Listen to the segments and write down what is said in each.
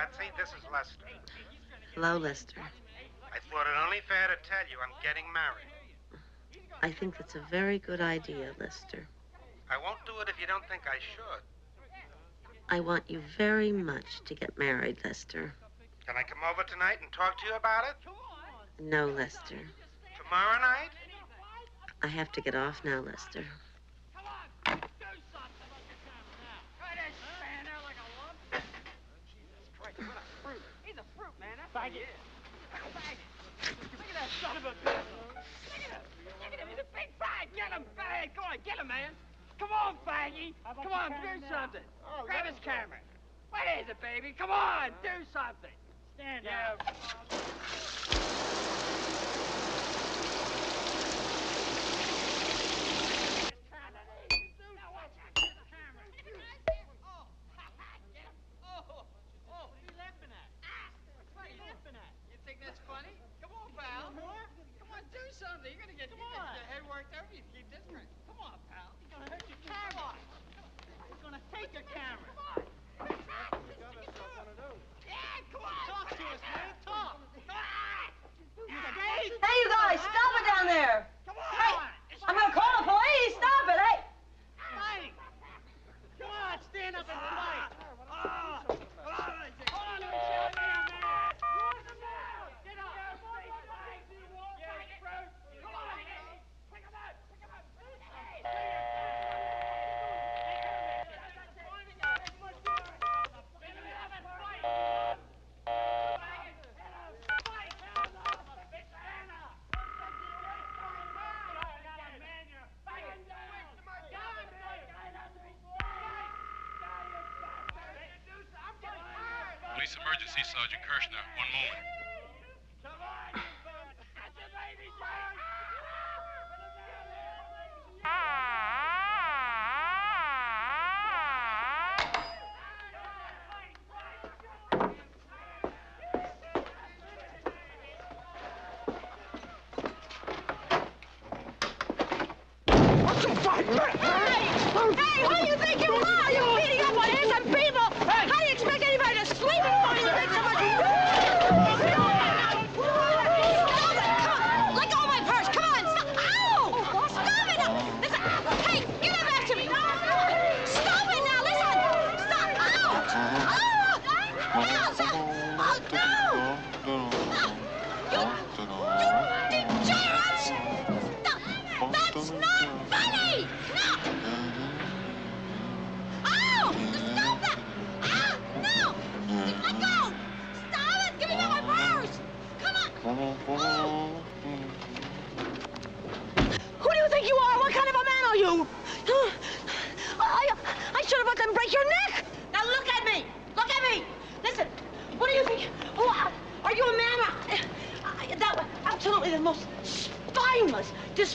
Patsy, this is Lester. Hello, Lester. I thought it only fair to tell you I'm getting married. I think that's a very good idea, Lester. I won't do it if you don't think I should. I want you very much to get married, Lester. Can I come over tonight and talk to you about it? No, Lester. Tomorrow night? I have to get off now, Lester. Faggot. Look at that son of a bitch. Look at him. He's a big fag. Get him, fag. Come on, get him, man. Come on, faggy. Come on, do something. Grab his camera. What is it, baby? Come on, do something. Stand up. Something. You're gonna get your head worked over. You keep this crank. Come on, pal. He's gonna hurt your camera. He's gonna take your camera. Come on. Yeah, come on. Talk to us, man. Talk. Hey, you guys, stop it down there. Come on. Hey, I'm gonna call the police. Stop it, hey. Fighting. Come on, stand up and fight. Hold on, let me show you, man. Get up. Police emergency, Sergeant Kirshner. One moment. Hey, who do you think you are? You're beating up on innocent people. How do you expect anybody to sleep before you make so much? Let go of my purse. Come on. Stop. Ow! Stop it. Listen. Hey, give it back to me. Stop it now. Listen. Stop. Ow! Oh, no. You degenerates. No, that's not funny. No. Oh! Stop that! Ah! No! Let go! Stop it! Give me back my purse! Come on! Oh. Who do you think you are? What kind of a man are you? I should have let them break your neck! Now look at me! Look at me! Listen, what do you think? Are you a man? That was absolutely the most spineless.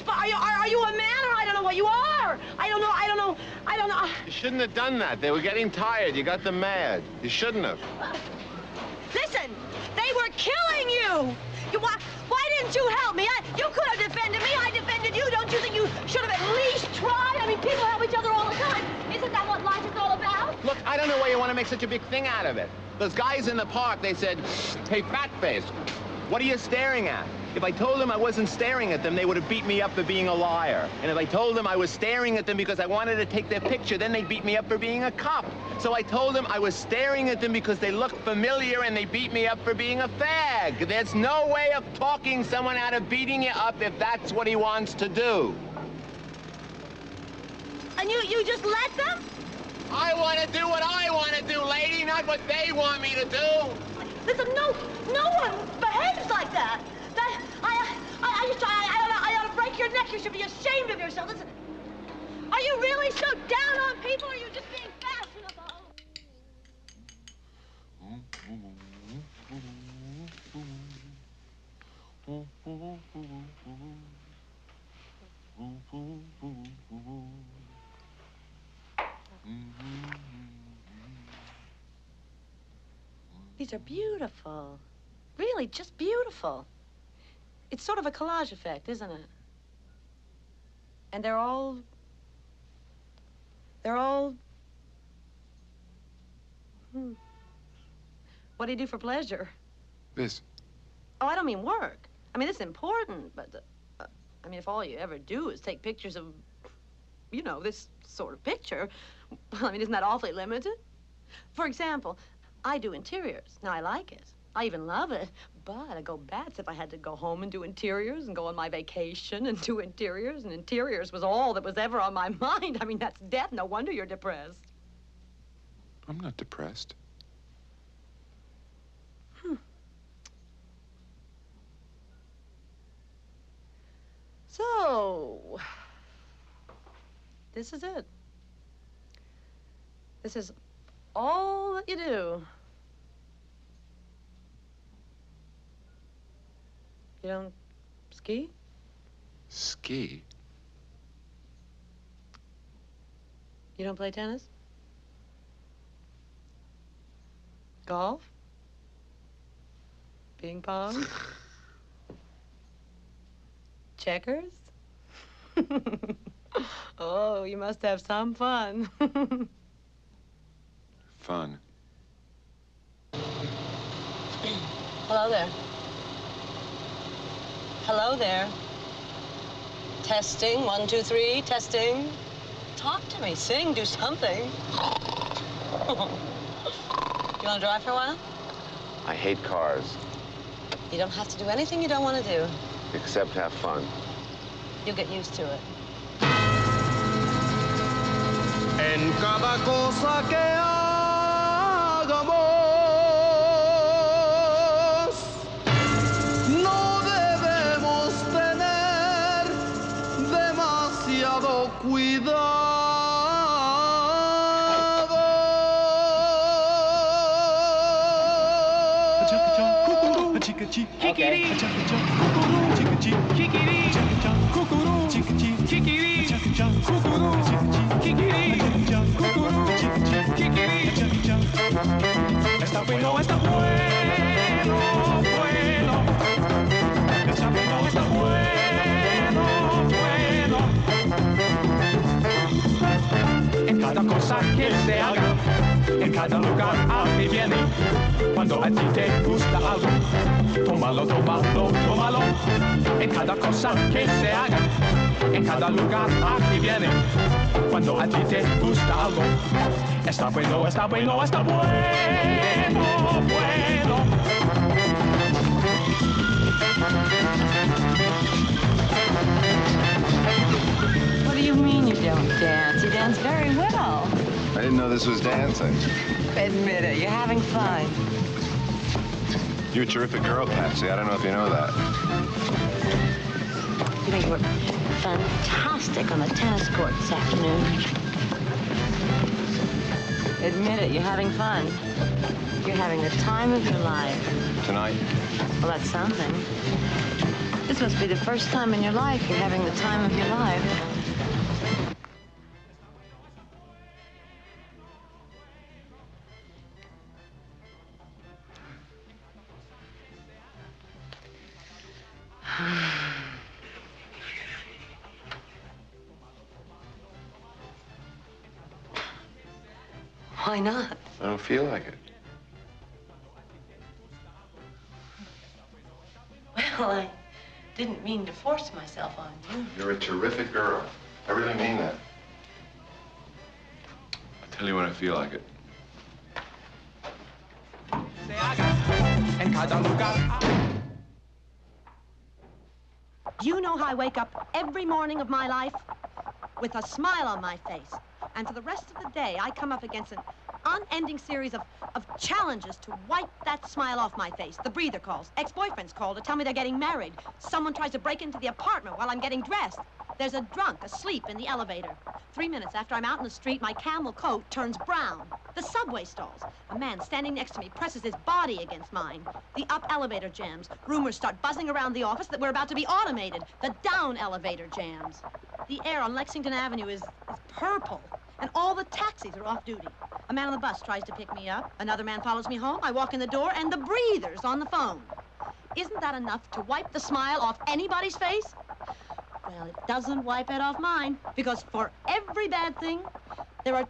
Are you a man or I don't know what you are? I don't know. You shouldn't have done that. They were getting tired. You got them mad. You shouldn't have. Listen, they were killing you. Why didn't you help me? You could have defended me. I defended you. Don't you think you should have at least tried? I mean, people help each other all the time. Isn't that what life is all about? Look, I don't know why you want to make such a big thing out of it. Those guys in the park, they said, hey, fat face, what are you staring at? If I told them I wasn't staring at them, they would have beat me up for being a liar. And if I told them I was staring at them because I wanted to take their picture, then they'd beat me up for being a cop. So I told them I was staring at them because they looked familiar and they beat me up for being a fag. There's no way of talking someone out of beating you up if that's what he wants to do. And you just let them? I want to do what I want to do, lady, not what they want me to do. Listen, no one behaves like that. I ought to break your neck. You should be ashamed of yourself. Listen, are you really so down on people, or are you just being fashionable? These are beautiful. Really, just beautiful. It's sort of a collage effect, isn't it? And they're all... What do you do for pleasure? This. Oh, I don't mean work. I mean, it's important, but, I mean, if all you ever do is take pictures of, you know, this sort of picture, well, I mean, isn't that awfully limited? For example, I do interiors. Now, I like it. I even love it, but I'd go bats if I had to go home and do interiors and go on my vacation and do interiors, and interiors was all that was ever on my mind. I mean, that's death. No wonder you're depressed. I'm not depressed. So, this is it. This is all that you do. You don't ski? Ski? You don't play tennis? Golf? Ping pong? Checkers? Oh, you must have some fun. Fun. Hello there. Hello there. Testing, 1, 2, 3, testing. Talk to me, sing, do something. You want to drive for a while? I hate cars, You don't have to do anything you don't want to do. except have fun. You'll get used to it. En cada cosa que hagamos, no debemos tener demasiado cuidado. Está bueno, está bueno, bueno. Está bueno, está bueno, bueno. En cada cosa que se haga, en cada lugar a mí viene. Cuando a ti te gusta algo, tómalo, tómalo, tómalo. En cada cosa que se haga, en cada lugar a mí viene. Cuando a ti te gusta algo, está bueno, está bueno, está bueno, bueno. What do you mean you don't dance? You dance very well. I didn't know this was dancing. Admit it, you're having fun. You're a terrific girl, Patsy. I don't know if you know that. You know, you were fantastic on the tennis court this afternoon. Admit it, you're having fun. You're having the time of your life. Tonight? Well, that's something. This must be the first time in your life you're having the time of your life. Why not? I don't feel like it. Well, I didn't mean to force myself on you. You're a terrific girl. I really mean that. I'll tell you when I feel like it. You know how I wake up every morning of my life? With a smile on my face. And for the rest of the day, I come up against an unending series of challenges to wipe that smile off my face. The breather calls. Ex-boyfriends call to tell me they're getting married. Someone tries to break into the apartment while I'm getting dressed. There's a drunk asleep in the elevator. 3 minutes after I'm out in the street, my camel coat turns brown. The subway stalls. A man standing next to me presses his body against mine. The up elevator jams. Rumors start buzzing around the office that we're about to be automated. The down elevator jams. The air on Lexington Avenue is purple. And all the taxis are off duty. A man on the bus tries to pick me up. Another man follows me home. I walk in the door, and the breather's on the phone. Isn't that enough to wipe the smile off anybody's face? Well, it doesn't wipe it off mine, because for every bad thing, there are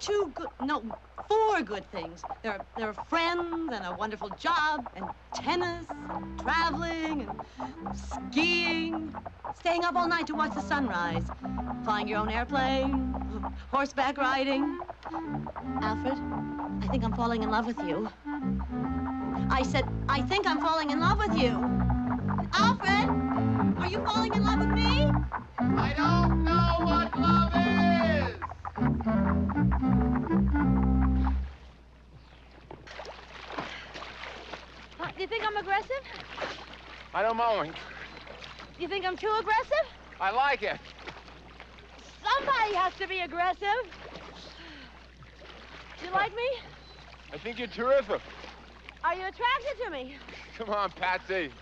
4 good things. There are friends and a wonderful job and tennis and traveling and skiing, staying up all night to watch the sunrise, flying your own airplane, horseback riding. Alfred, I think I'm falling in love with you. I said, I think I'm falling in love with you. Alfred, are you falling in love with me? I don't know what love is! Do you think I'm aggressive? I don't mind. You think I'm too aggressive? I like it. Somebody has to be aggressive. You like me? I think you're terrific. Are you attracted to me? Come on, Patsy.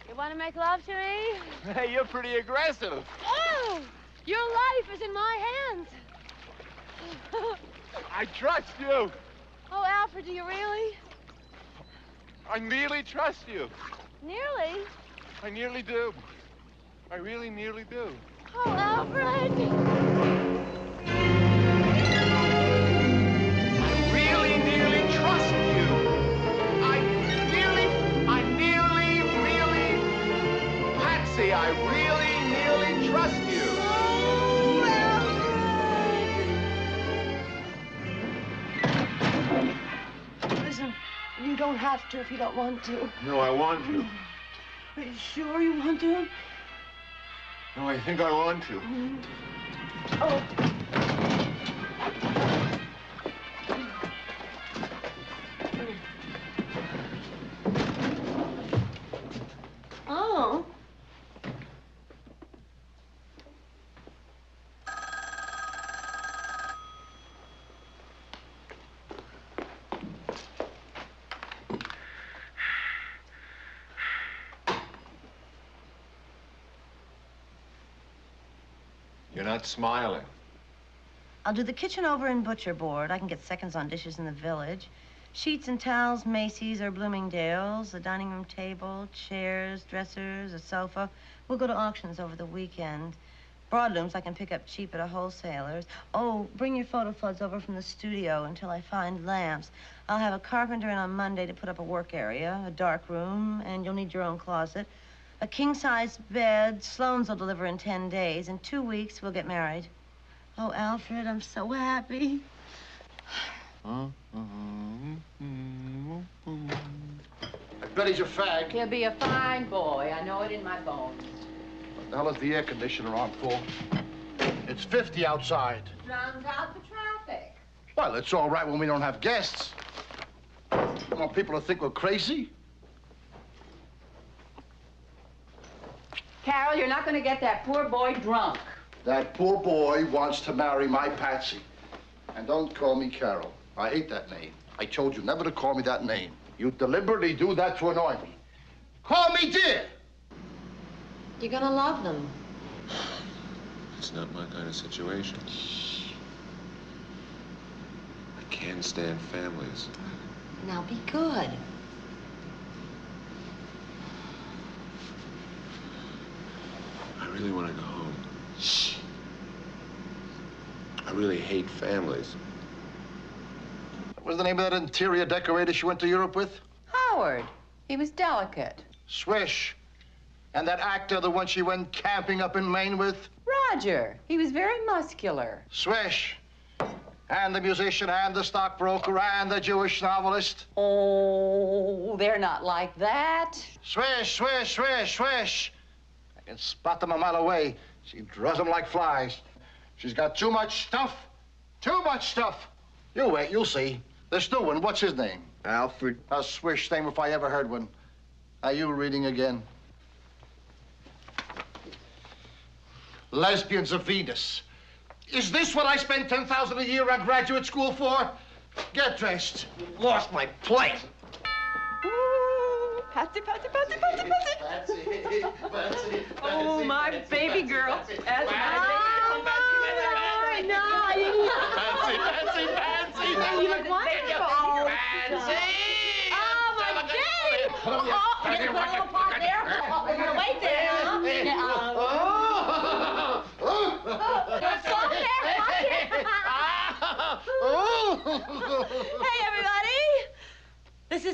You want to make love to me? Hey, you're pretty aggressive. Oh, your life is in my hands. I trust you. Oh, Alfred, do you really? I nearly trust you. Nearly? I nearly do. I really nearly do. Oh, Alfred. I really nearly trust you. I nearly, really, Patsy, I really nearly trust you. Oh, Alfred. Listen, you don't have to if you don't want to. No, I want to. Are you sure you want to? No, I think I want to. Oh. Oh. You're not smiling. I'll do the kitchen over in Butcher Board. I can get seconds on dishes in the village. Sheets and towels, Macy's or Bloomingdale's, a dining room table, chairs, dressers, a sofa. We'll go to auctions over the weekend. Broadlooms I can pick up cheap at a wholesaler's. Oh, bring your photo floods over from the studio until I find lamps. I'll have a carpenter in on Monday to put up a work area, a dark room, and you'll need your own closet. A king-size bed. Sloane's will deliver in 10 days. In 2 weeks, we'll get married. Oh, Alfred, I'm so happy. I bet he's a fag. He'll be a fine boy. I know it in my bones. What the hell is the air conditioner on for? It's 50 outside. Drowns out the traffic. Well, it's all right when we don't have guests. You want people to think we're crazy? Carol, you're not going to get that poor boy drunk. That poor boy wants to marry my Patsy. And don't call me Carol. I hate that name. I told you never to call me that name. You deliberately do that to annoy me. Call me dear! You're gonna love them. It's not my kind of situation. I can't stand families. Now be good. I really want to go home. Shh. I really hate families. What was the name of that interior decorator she went to Europe with? Howard. He was delicate. Swish. And that actor, the one she went camping up in Maine with? Roger. He was very muscular. Swish. And the musician, and the stockbroker, and the Jewish novelist. Oh, they're not like that. Swish, swish, swish, swish. I can spot them a mile away. She draws them like flies. She's got too much stuff. Too much stuff. You wait, you'll see. This new one, what's his name? Alfred. A swish name if I ever heard one. Are you reading again? Lesbians of Venus. Is this what I spend $10,000 a year on graduate school for? Get dressed. Lost my place. Ooh, Patsy, Patsy, Patsy, Patsy, Patsy. Patsy, Patsy, Oh, my baby girl. That's my baby girl. Patsy, Patsy, Patsy. You look wonderful. Patsy. Oh, my baby. Oh, you're gonna put a little pot there. We're gonna wait there, huh? Soft there,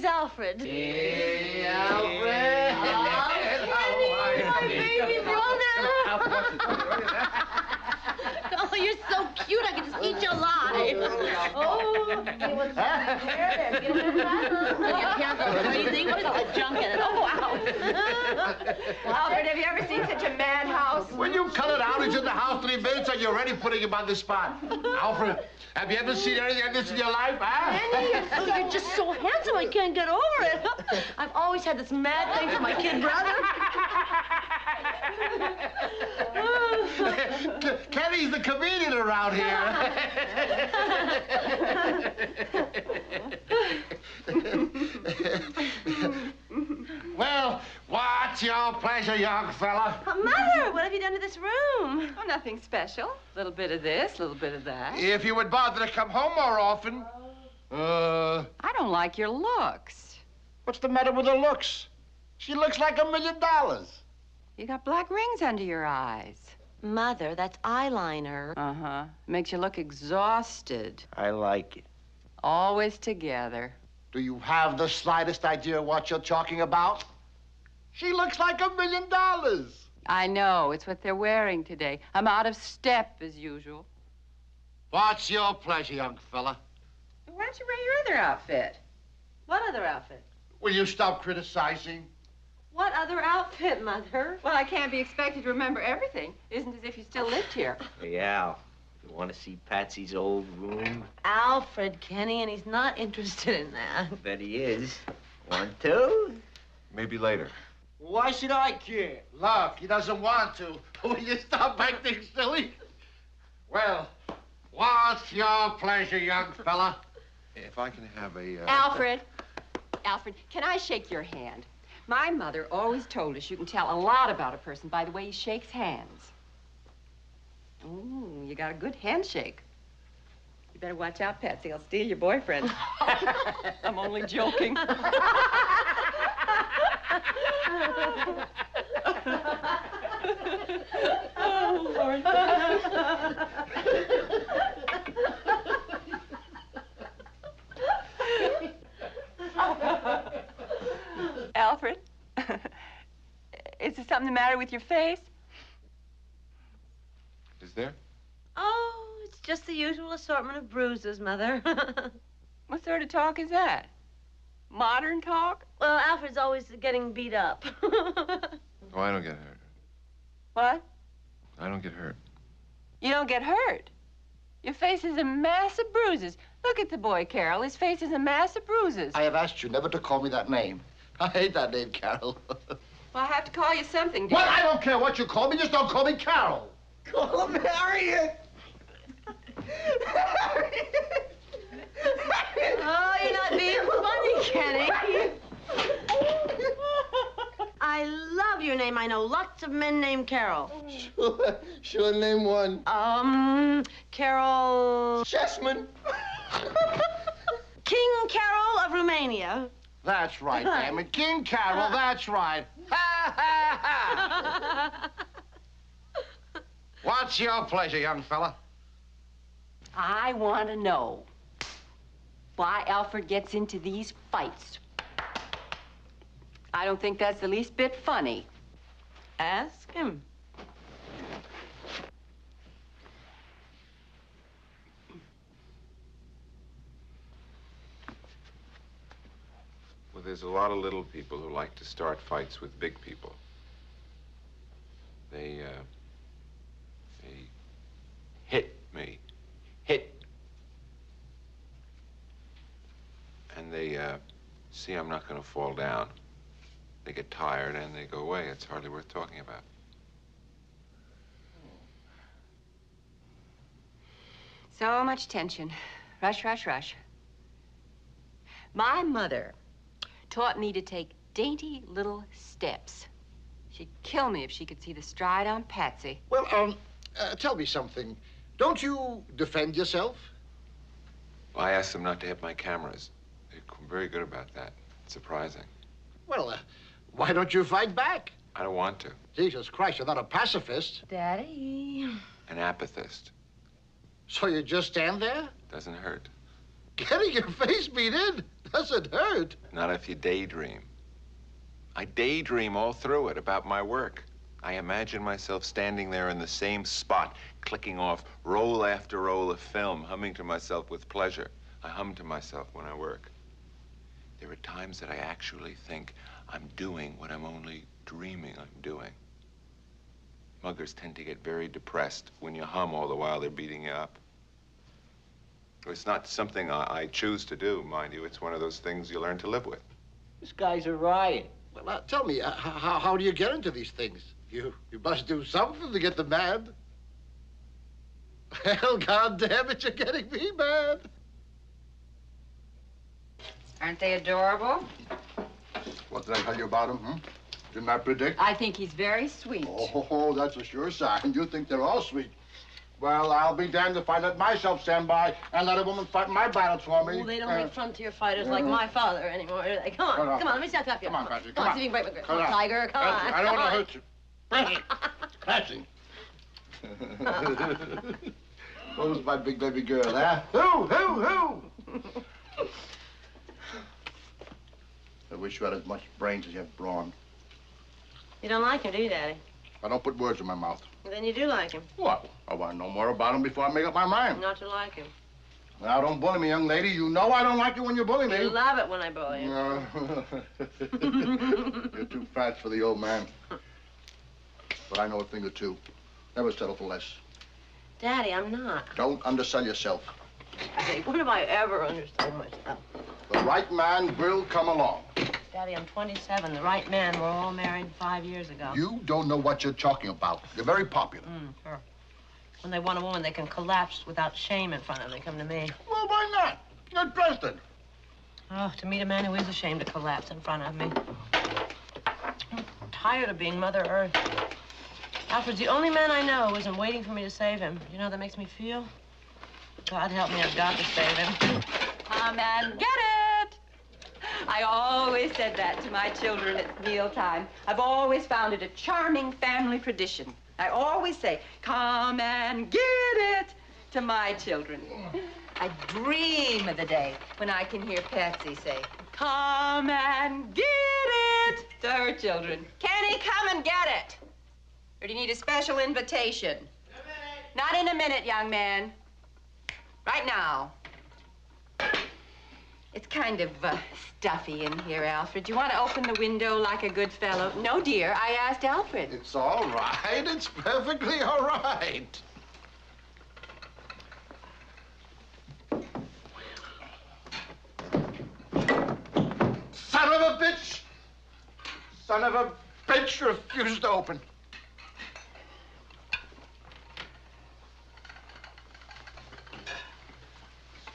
is Alfred. Hey, Alfred. My baby brother. Oh, you're so cute. I could just eat you alive. Oh, hey, what's there? Give me a You can't go crazy. Look at all the junk in it. Oh, wow. Alfred, have you ever seen such a madhouse? When you cut it out, he's in the house 3 minutes and you're already putting him on the spot. Alfred, have you ever seen anything like this in your life, huh? Annie, you're just so handsome. I can't get over it. I've always had this mad thing for my kid brother. Kenny's the comedian around here. Well, what's your pleasure, young fella? Mother, what have you done to this room? Oh, nothing special. A little bit of this, a little bit of that. If you would bother to come home more often. I don't like your looks. What's the matter with her looks? She looks like $1 million. You got black rings under your eyes. Mother, that's eyeliner. Uh-huh. Makes you look exhausted. I like it. Always together. Do you have the slightest idea what you're talking about? She looks like $1 million. I know. It's what they're wearing today. I'm out of step, as usual. What's your pleasure, young fella? Why don't you wear your other outfit? What other outfit? Will you stop criticizing? What other outfit, Mother? Well, I can't be expected to remember everything. It isn't as if you still lived here. Hey, Al, you want to see Patsy's old room? Alfred, Kenny, and he's not interested in that. Bet he is. Want to? Maybe later. Why should I care? Look, he doesn't want to. Will you stop acting silly? Well, what's your pleasure, young fella? If I can have a... Alfred, can I shake your hand? My mother always told us you can tell a lot about a person by the way he shakes hands. Ooh, you got a good handshake. You better watch out, Patsy. I'll steal your boyfriend. I'm only joking. Oh, Lord. Alfred, is there something the matter with your face? Is there? Oh, it's just the usual assortment of bruises, Mother. What sort of talk is that? Modern talk? Well, Alfred's always getting beat up. Oh, I don't get hurt. What? I don't get hurt. You don't get hurt? Your face is a mass of bruises. Look at the boy, Carol. His face is a mass of bruises. I have asked you never to call me that name. I hate that name, Carol. Well, I have to call you something, dear. Well, I don't care what you call me. Just don't call me Carol. Call him Harriet. Oh, you're not being funny, Kenny. I love your name. I know lots of men named Carol. Sure, name one. Carol... Chessman. King Carol of Romania. That's right, damn it. King Carol, that's right. Ha, ha, ha. What's your pleasure, young fella? I want to know why Alfred gets into these fights. I don't think that's the least bit funny. Ask him. Well, there's a lot of little people who like to start fights with big people. They hit me. And they see I'm not going to fall down. They get tired and they go away. It's hardly worth talking about. So much tension. Rush, rush, rush. My mother taught me to take dainty little steps. She'd kill me if she could see the stride on Patsy. Well, tell me something. Don't you defend yourself? Well, I asked them not to hit my cameras. They're very good about that. It's surprising. Well, why don't you fight back? I don't want to. Jesus Christ, you're not a pacifist. Daddy. An apathist. So you just stand there? Doesn't hurt. Getting your face beat in? Does it hurt? Not if you daydream. I daydream all through it about my work. I imagine myself standing there in the same spot, clicking off roll after roll of film, humming to myself with pleasure. I hum to myself when I work. There are times that I actually think I'm doing what I'm only dreaming I'm doing. Muggers tend to get very depressed when you hum all the while they're beating you up. It's not something I choose to do, mind you. It's one of those things you learn to live with. This guy's a riot. Well, tell me, how do you get into these things? You must do something to get them mad. Well, goddamn it, you're getting me mad. Aren't they adorable? What did I tell you about him, huh? Didn't I predict? I think he's very sweet. Oh, that's a sure sign. You think they're all sweet. Well, I'll be damned if I let myself stand by and let a woman fight my battles for me. Oh, they don't make frontier fighters like my father anymore, do they? Come on, come on, let me see how tough you are. Come on, Patsy, come on. See if you can break my grip. Come on, Tiger, come on. I don't want to hurt you. Patsy. Who's my big baby girl, huh? Who? I wish you had as much brains as you have brawn. You don't like him, do you, Daddy? I don't put words in my mouth. Well, then you do like him. What? I want to know more about him before I make up my mind. Not to like him. Now, don't bully me, young lady. You know I don't like you when you bully me. You love it when I bully you. You're too fast for the old man. But I know a thing or two. Never settle for less. Daddy, I'm not. Don't undersell yourself. Daddy, when have I ever understood myself? The right man will come along. Daddy, I'm 27. The right man. We're all married 5 years ago. You don't know what you're talking about. You're very popular. Sure. When they want a woman they can collapse without shame in front of, they come to me. Well, why not? You're interested. Oh, to meet a man who is ashamed to collapse in front of me. I'm tired of being Mother Earth. Alfred's the only man I know who isn't waiting for me to save him. You know how that makes me feel? God help me, I've got to save him. Come and get it! I always said that to my children at mealtime. I've always found it a charming family tradition. I always say, come and get it, to my children. I dream of the day when I can hear Patsy say, come and get it, to her children. Can he come and get it? Or do you need a special invitation? Not in a minute, young man. Right now. It's kind of stuffy in here, Alfred. Do you want to open the window like a good fellow? No, dear, I asked Alfred. It's all right. It's perfectly all right. Son of a bitch! Son of a bitch refused to open.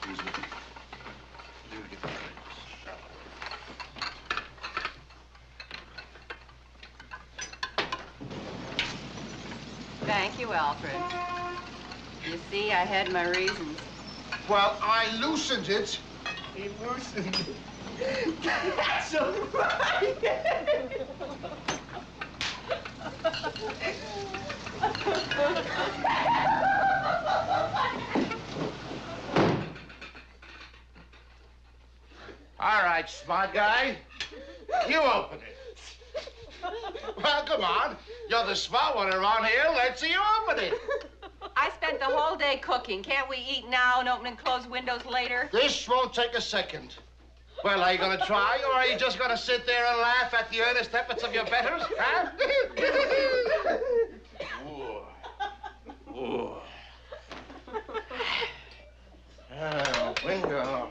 Excuse me. Thank you, Alfred. You see, I had my reasons. Well, I loosened it. He loosened it. That's so right. All right, smart guy. You open it. Well, come on. You're the smart one around here. Let's see you open it. I spent the whole day cooking. Can't we eat now and open and close windows later? This won't take a second. Well, are you going to try, or are you just going to sit there and laugh at the earnest efforts of your betters, huh? Oh, bingo.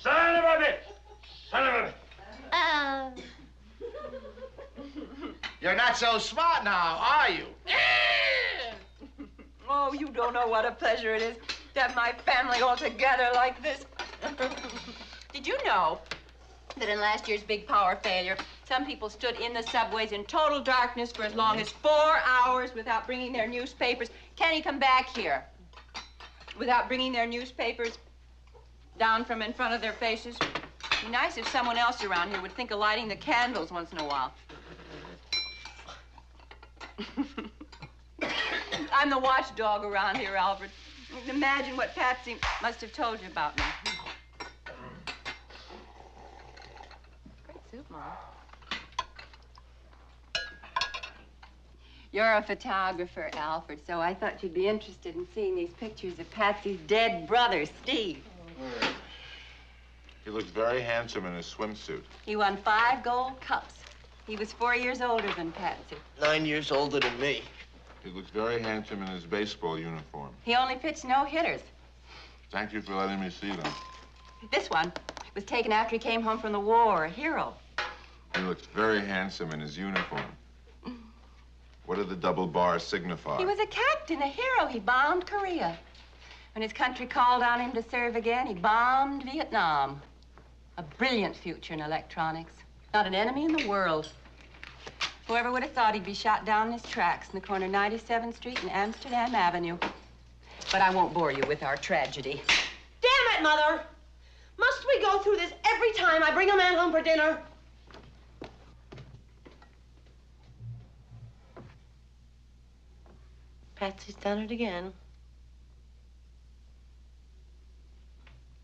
Son of a bitch! Son of a bitch! You're not so smart now, are you? Oh, you don't know what a pleasure it is to have my family all together like this. Did you know that in last year's big power failure, some people stood in the subways in total darkness for as long as 4 hours without bringing their newspapers? Can you come back here without bringing their newspapers down from in front of their faces? It'd be nice if someone else around here would think of lighting the candles once in a while. I'm the watchdog around here, Alfred. Imagine what Patsy must have told you about me. You're a photographer, Alfred, so I thought you'd be interested in seeing these pictures of Patsy's dead brother, Steve. He looked very handsome in his swimsuit. He won 5 gold cups. He was 4 years older than Patsy. 9 years older than me. He looked very handsome in his baseball uniform. He only pitched no-hitters. Thank you for letting me see them. This one was taken after he came home from the war, a hero. He looked very handsome in his uniform. What did the double bar signify? He was a captain, a hero. He bombed Korea. When his country called on him to serve again, he bombed Vietnam. A brilliant future in electronics. Not an enemy in the world. Whoever would have thought he'd be shot down in his tracks in the corner of 97th Street and Amsterdam Avenue. But I won't bore you with our tragedy. Damn it, Mother! Must we go through this every time I bring a man home for dinner? Patsy's done it again.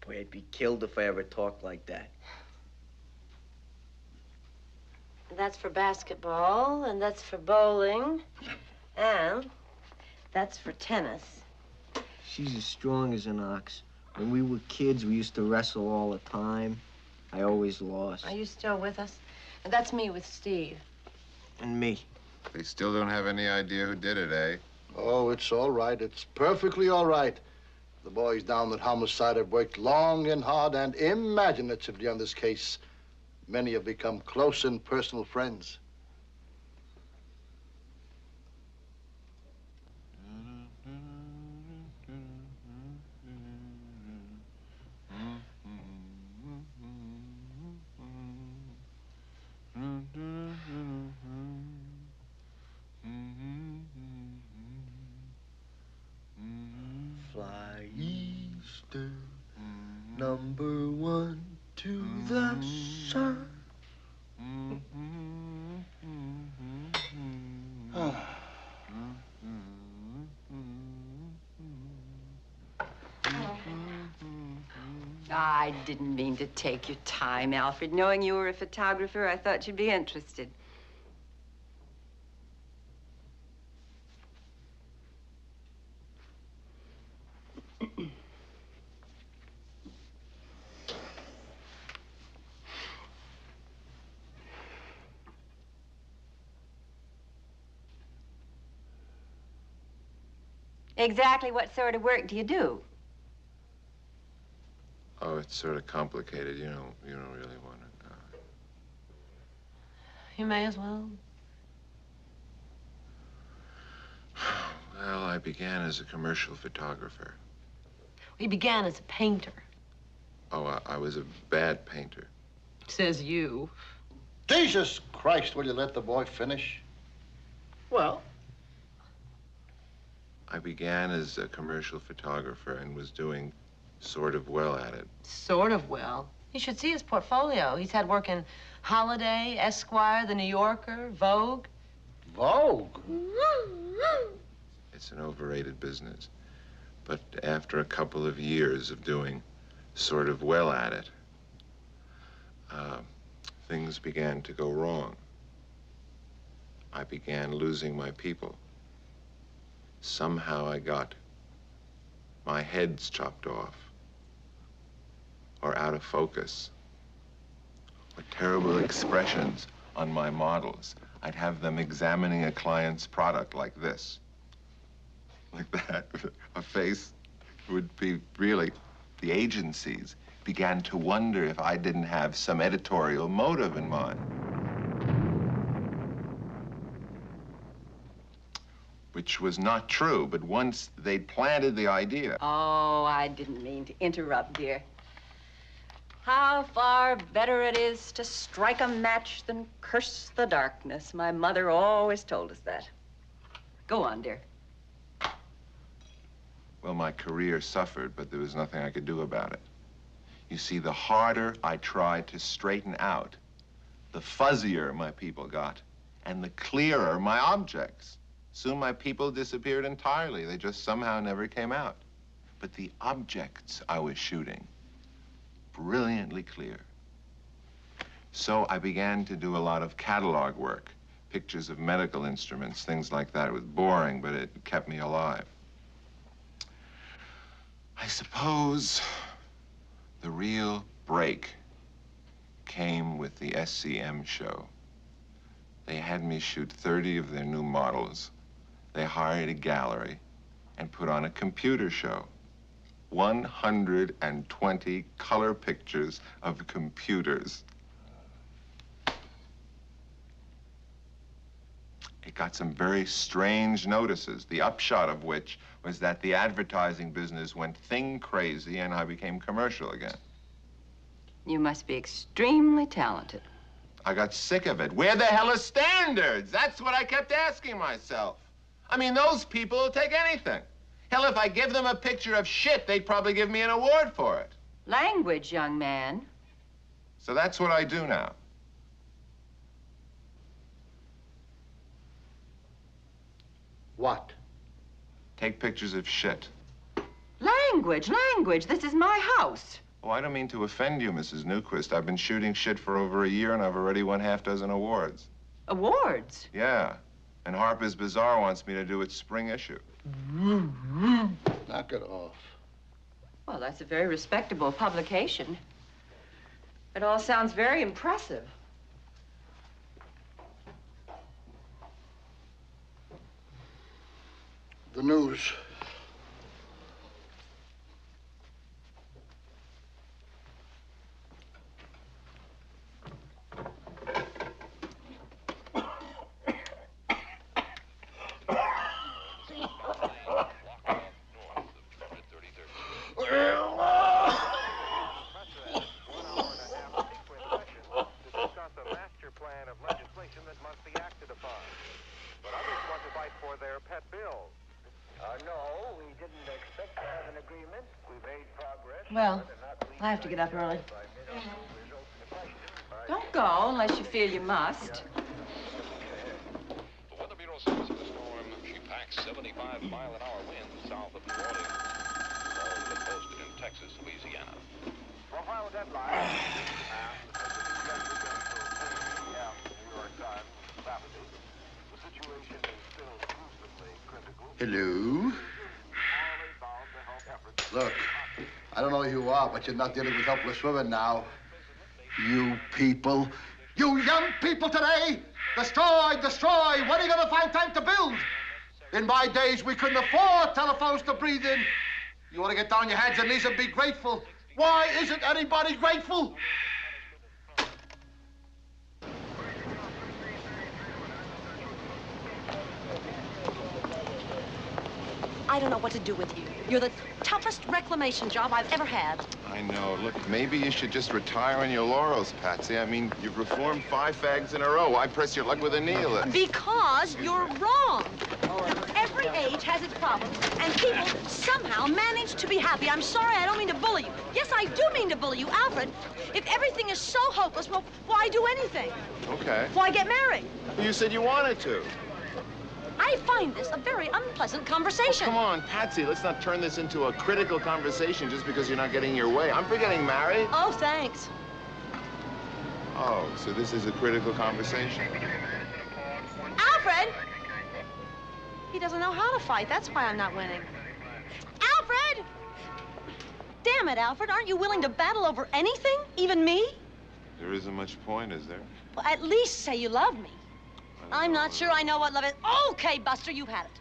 Boy, I'd be killed if I ever talked like that. That's for basketball, and that's for bowling, and that's for tennis. She's as strong as an ox. When we were kids, we used to wrestle all the time. I always lost. Are you still with us? And that's me with Steve. And me. They still don't have any idea who did it, eh? Oh, it's all right. It's perfectly all right. The boys down at Homicide have worked long and hard and imaginatively on this case. Many have become close and personal friends. Fly Easter, number 1 to the sun. I didn't mean to take your time, Alfred. Knowing you were a photographer, I thought you'd be interested. Exactly what sort of work do you do? Oh, it's sort of complicated. You don't really want to know. You may as well. Well, I began as a commercial photographer. He began as a painter. Oh, I was a bad painter. Says you. Jesus Christ, will you let the boy finish? Well, I began as a commercial photographer and was doing sort of well at it. Sort of well. You should see his portfolio. He's had work in Holiday, Esquire, The New Yorker, Vogue. Vogue? It's an overrated business. But after a couple of years of doing sort of well at it, things began to go wrong. I began losing my people. Somehow I got my heads chopped off, or out of focus, or terrible expressions on my models. I'd have them examining a client's product like this, like that. A face would be really, the agencies began to wonder if I didn't have some editorial motive in mind. Which was not true, but once they'd planted the idea. Oh, I didn't mean to interrupt, dear. How far better it is to strike a match than curse the darkness. My mother always told us that. Go on, dear. Well, my career suffered, but there was nothing I could do about it. You see, the harder I tried to straighten out, the fuzzier my people got, and the clearer my objects. Soon my people disappeared entirely. They just somehow never came out. But the objects I was shooting, brilliantly clear. So I began to do a lot of catalog work, pictures of medical instruments, things like that. It was boring, but it kept me alive. I suppose the real break came with the SCM show. They had me shoot 30 of their new models. They hired a gallery and put on a computer show. 120 color pictures of computers. It got some very strange notices, the upshot of which was that the advertising business went thing crazy and I became commercial again. You must be extremely talented. I got sick of it. Where the hell are standards? That's what I kept asking myself. I mean, those people will take anything. Hell, if I give them a picture of shit, they'd probably give me an award for it. Language, young man. So that's what I do now. What? Take pictures of shit. Language, language. This is my house. Oh, I don't mean to offend you, Mrs. Newquist. I've been shooting shit for over a year, and I've already won half dozen awards. Awards? Yeah. And Harper's Bazaar wants me to do its spring issue. Knock it off. Well, that's a very respectable publication. It all sounds very impressive. The news. Well, I have to get up early. Don't go unless you feel you must. The Weather Bureau says of the storm, she packs 75-mile-an-hour winds south of New Orleans. All of it posted in Texas, Louisiana. For final deadline, New York Times, Saturday. The situation is still crucially critical. Hello? Look, I don't know who you are, but you're not dealing with helpless women now. You people, you young people today, destroy, destroy. When are you going to find time to build? In my days, we couldn't afford telephones to breathe in. You want to get down your hands and knees and be grateful. Why isn't anybody grateful? I don't know what to do with you. You're the toughest reclamation job I've ever had. I know. Look, maybe you should just retire on your laurels, Patsy. I mean, you've reformed 5 fags in a row. Why press your luck with a nihilist? Because you're wrong. Every age has its problems, and people somehow manage to be happy. I'm sorry, I don't mean to bully you. Yes, I do mean to bully you, Alfred. If everything is so hopeless, well, why do anything? Okay. Why get married? Well, you said you wanted to. I find this a very unpleasant conversation. Oh, come on, Patsy, let's not turn this into a critical conversation just because you're not getting your way. I'm for getting married. Oh, thanks. Oh, so this is a critical conversation. Alfred! He doesn't know how to fight. That's why I'm not winning. Alfred! Damn it, Alfred. Aren't you willing to battle over anything? Even me? There isn't much point, is there? Well, at least say you love me. I'm not sure I know what love is. Okay, Buster, you've had it.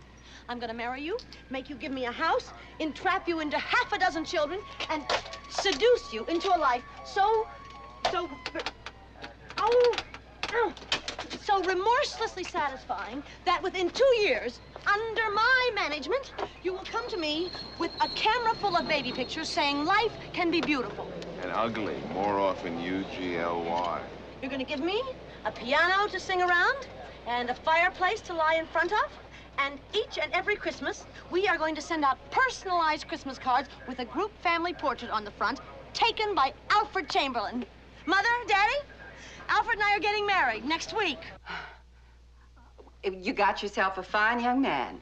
I'm gonna marry you, make you give me a house, entrap you into half a dozen children, and seduce you into a life so remorselessly satisfying that within 2 years, under my management, you will come to me with a camera full of baby pictures saying life can be beautiful. And ugly, more often U-G-L-Y. You're gonna give me a piano to sing around, and a fireplace to lie in front of. And each and every Christmas, we are going to send out personalized Christmas cards with a group family portrait on the front, taken by Alfred Chamberlain. Mother, Daddy, Alfred and I are getting married next week. You got yourself a fine young man.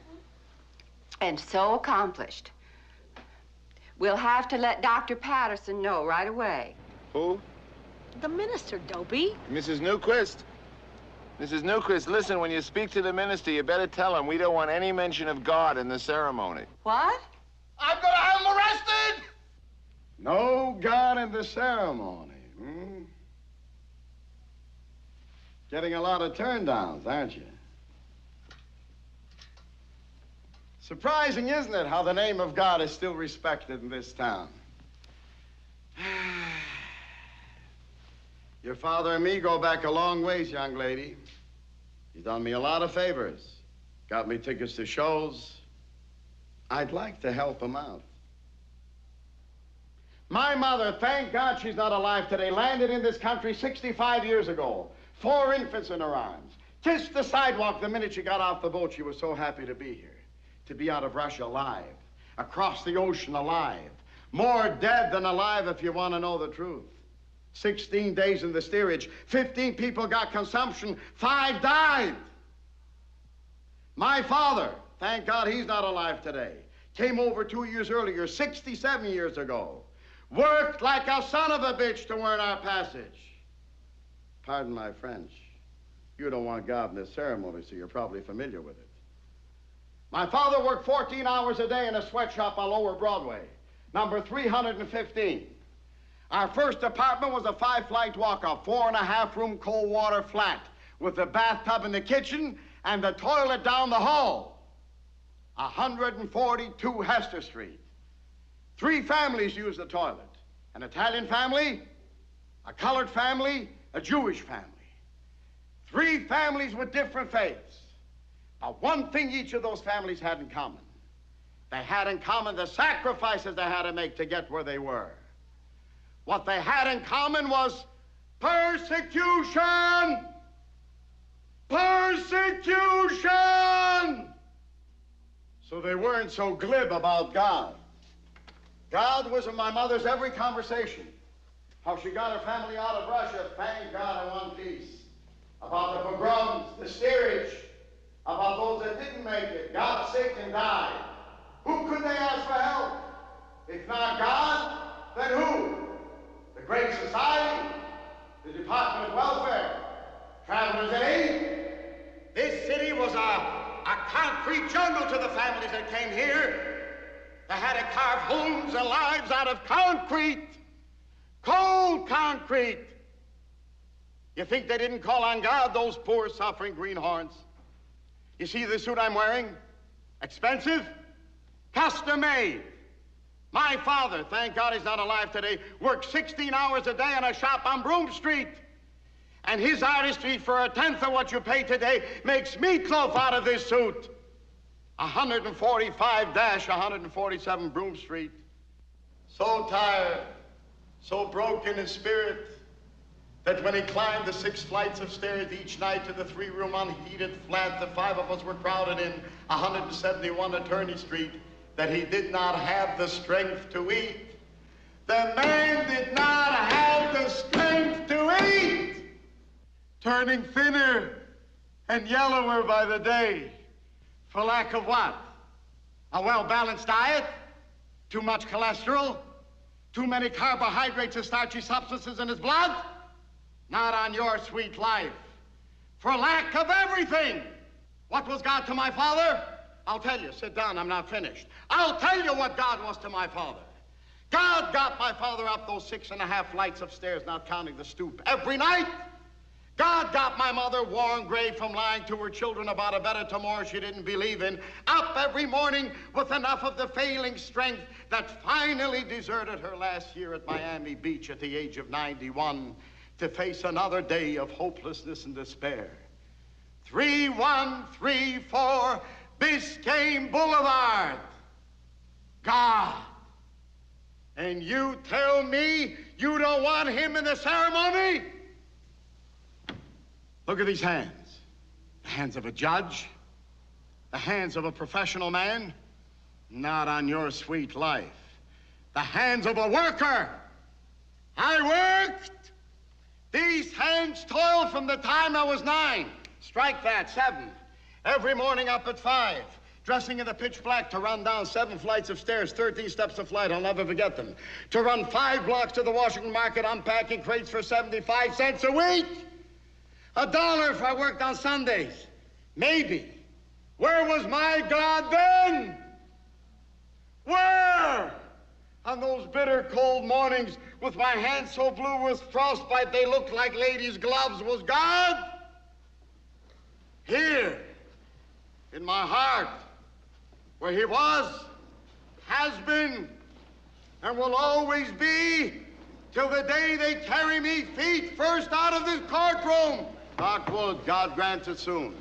And so accomplished. We'll have to let Dr. Patterson know right away. Who? The minister, Dopey. Mrs. Newquist. Mrs. Newquist, listen, when you speak to the minister, you better tell him we don't want any mention of God in the ceremony. What? I'm gonna have him arrested! No God in the ceremony, hmm? Getting a lot of turndowns, aren't you? Surprising, isn't it, how the name of God is still respected in this town? Your father and me go back a long ways, young lady. He's done me a lot of favors. Got me tickets to shows. I'd like to help him out. My mother, thank God she's not alive today, landed in this country 65 years ago. 4 infants in her arms. Kissed the sidewalk the minute she got off the boat. She was so happy to be here. To be out of Russia alive. Across the ocean alive. More dead than alive if you want to know the truth. 16 days in the steerage. 15 people got consumption. 5 died. My father, thank God he's not alive today, came over 2 years earlier, 67 years ago. Worked like a son of a bitch to earn our passage. Pardon my French. You don't want God in this ceremony, so you're probably familiar with it. My father worked 14 hours a day in a sweatshop on Lower Broadway, number 315. Our first apartment was a 5-flight walk-up, 4.5-room cold water flat, with a bathtub in the kitchen and the toilet down the hall. 142 Hester Street. 3 families used the toilet. An Italian family, a colored family, a Jewish family. 3 families with different faiths. But one thing each of those families had in common. They had in common the sacrifices they had to make to get where they were. What they had in common was persecution! Persecution! So they weren't so glib about God. God was in my mother's every conversation. How she got her family out of Russia, thank God, in one piece. About the pogroms, the steerage, about those that didn't make it, got sick and died. Who could they ask for help? If not God, then who? The Great Society, the Department of Welfare, Travelers' Aid. This city was a concrete jungle to the families that came here. They had to carve homes and lives out of concrete, cold concrete. You think they didn't call on God, those poor, suffering greenhorns? You see the suit I'm wearing? Expensive? Custom made. My father, thank God he's not alive today, worked 16 hours a day in a shop on Broome Street. And his artistry, for 1/10 of what you pay today, makes meatloaf out of this suit. 145-147 Broome Street. So tired, so broken in spirit, that when he climbed the 6 flights of stairs each night to the 3-room unheated flat the 5 of us were crowded in 171 Attorney Street, that he did not have the strength to eat. The man did not have the strength to eat. Turning thinner and yellower by the day. For lack of what? A well-balanced diet? Too much cholesterol? Too many carbohydrates and starchy substances in his blood? Not on your sweet life. For lack of everything. What was God to my father? I'll tell you. Sit down, I'm not finished. I'll tell you what God was to my father. God got my father up those 6.5 flights of stairs, not counting the stoop, every night. God got my mother, worn gray from lying to her children about a better tomorrow she didn't believe in, up every morning with enough of the failing strength that finally deserted her last year at Miami Beach at the age of 91 to face another day of hopelessness and despair. 3134 Biscayne Boulevard. God. And you tell me you don't want him in the ceremony? Look at these hands. The hands of a judge. The hands of a professional man. Not on your sweet life. The hands of a worker. I worked. These hands toiled from the time I was 9. Strike that, 7. Every morning up at 5. Dressing in the pitch black to run down 7 flights of stairs, 13 steps of flight, I'll never forget them. To run 5 blocks to the Washington Market, unpacking crates for 75 cents a week. $1 if I worked on Sundays. Maybe. Where was my God then? Where? On those bitter cold mornings with my hands so blue with frostbite they looked like ladies' gloves, was God? Here, in my heart, where he was, has been, and will always be, till the day they carry me feet first out of this courtroom. Knock wood, God grants it soon.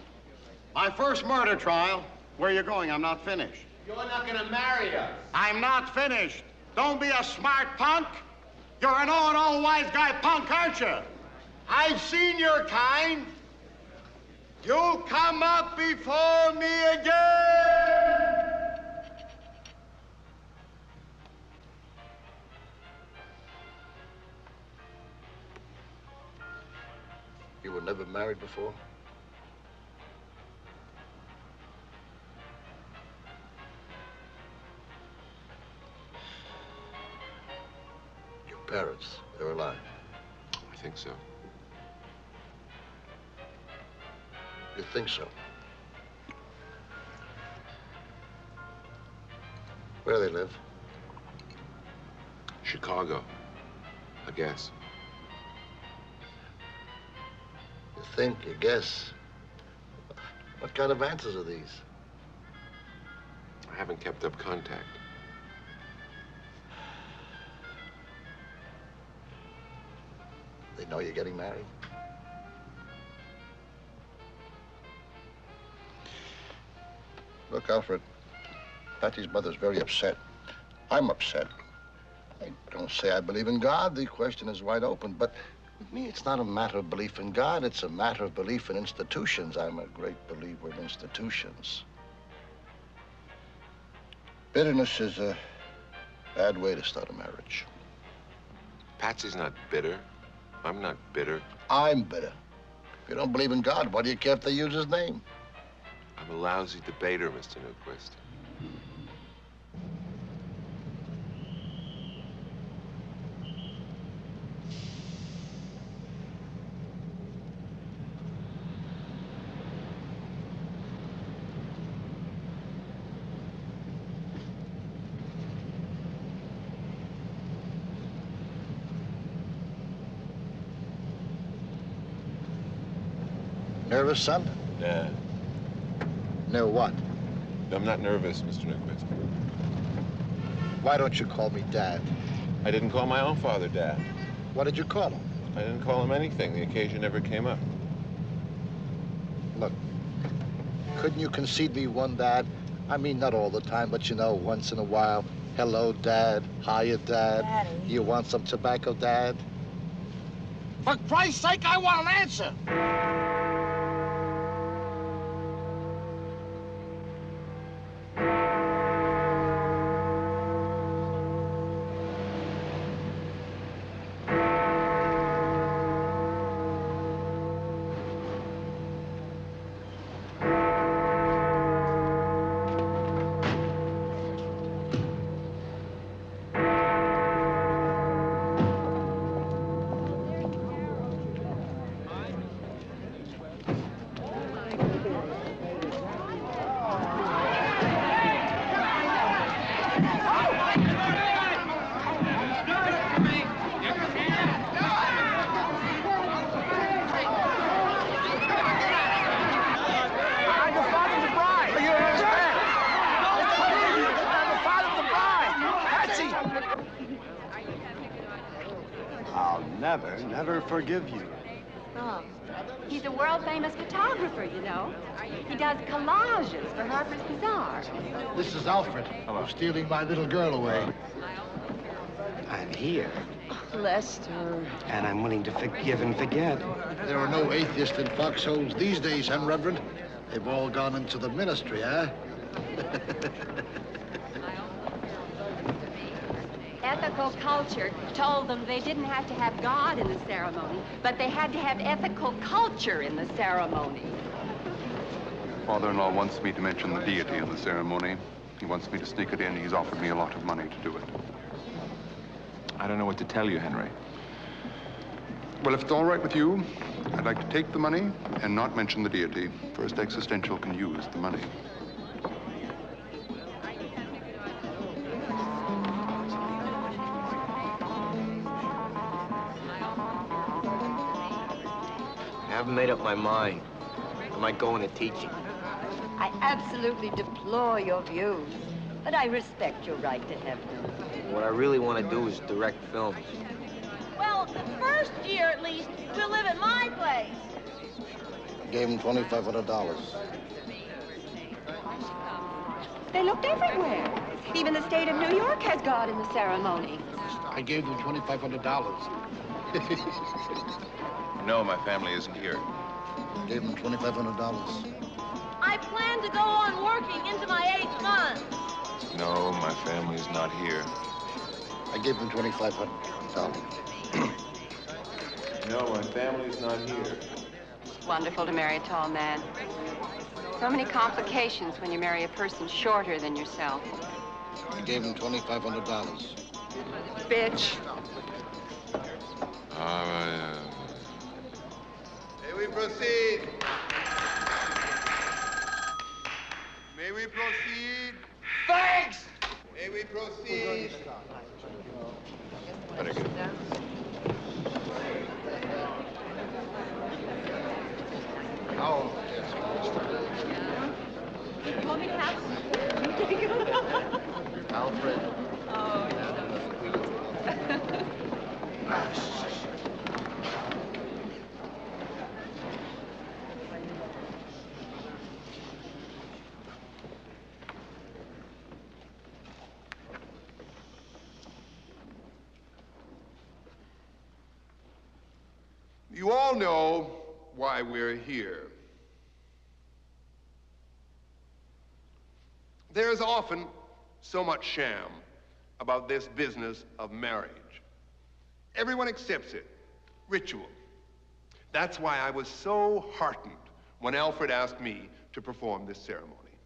My first murder trial. Where are you going? I'm not finished. You're not gonna marry us. I'm not finished. Don't be a smart punk. You're an all wise guy punk, aren't you? I've seen your kind. You'll come up before me again. You were never married before? Your parents, they're alive. I think so. You think so? Where do they live? Chicago, I guess. You think, you guess. What kind of answers are these? I haven't kept up contact. They know you're getting married? Look, Alfred, Patsy's mother's very upset. I'm upset. I don't say I believe in God. The question is wide open. But with me, it's not a matter of belief in God. It's a matter of belief in institutions. I'm a great believer in institutions. Bitterness is a bad way to start a marriage. Patsy's not bitter. I'm not bitter. I'm bitter. If you don't believe in God, why do you care if they use his name? I'm a lousy debater, Mr. Newquist. Nervous, son? Nah. No what? I'm not nervous, Mr. Newquist. Why don't you call me Dad? I didn't call my own father Dad. What did you call him? I didn't call him anything. The occasion never came up. Look, couldn't you concede me one Dad? I mean, not all the time, but you know, once in a while. Hello, Dad. Hiya, Dad. Daddy. You want some tobacco, Dad? For Christ's sake, I want an answer. Never forgive you. Oh, he's a world-famous photographer, you know. He does collages for Harper's Bazaar. This is Alfred. Hello. Stealing my little girl away. I'm here, Lester. and I'm willing to forgive and forget. There are no atheists in foxholes these days, huh, Reverend? They've all gone into the ministry, huh? Ethical culture told them they didn't have to have God in the ceremony, but they had to have ethical culture in the ceremony. Father-in-law wants me to mention the deity in the ceremony. He wants me to sneak it in. He's offered me a lot of money to do it. I don't know what to tell you, Henry. Well, if it's all right with you, I'd like to take the money and not mention the deity. First Existential can use the money. I haven't made up my mind. I might go into teaching. I absolutely deplore your views, but I respect your right to have them. What I really want to do is direct films. Well, the first year at least, we'll live at my place. I gave him $2,500. They looked everywhere. Even the state of New York has God in the ceremony. I gave them $2,500. No, my family isn't here. Gave him $2,500. I plan to go on working into my 8th month. No, my family's not here. I gave him $2,500. No, my family's not here. It's wonderful to marry a tall man. So many complications when you marry a person shorter than yourself. I gave him $2,500. Bitch. May we proceed? May we proceed? Thanks! May we proceed? Better get down. Oh, You want me to have Alfred. Oh, You all know why we're here. There's often so much sham about this business of marriage. Everyone accepts it. Ritual. That's why I was so heartened when Alfred asked me to perform this ceremony.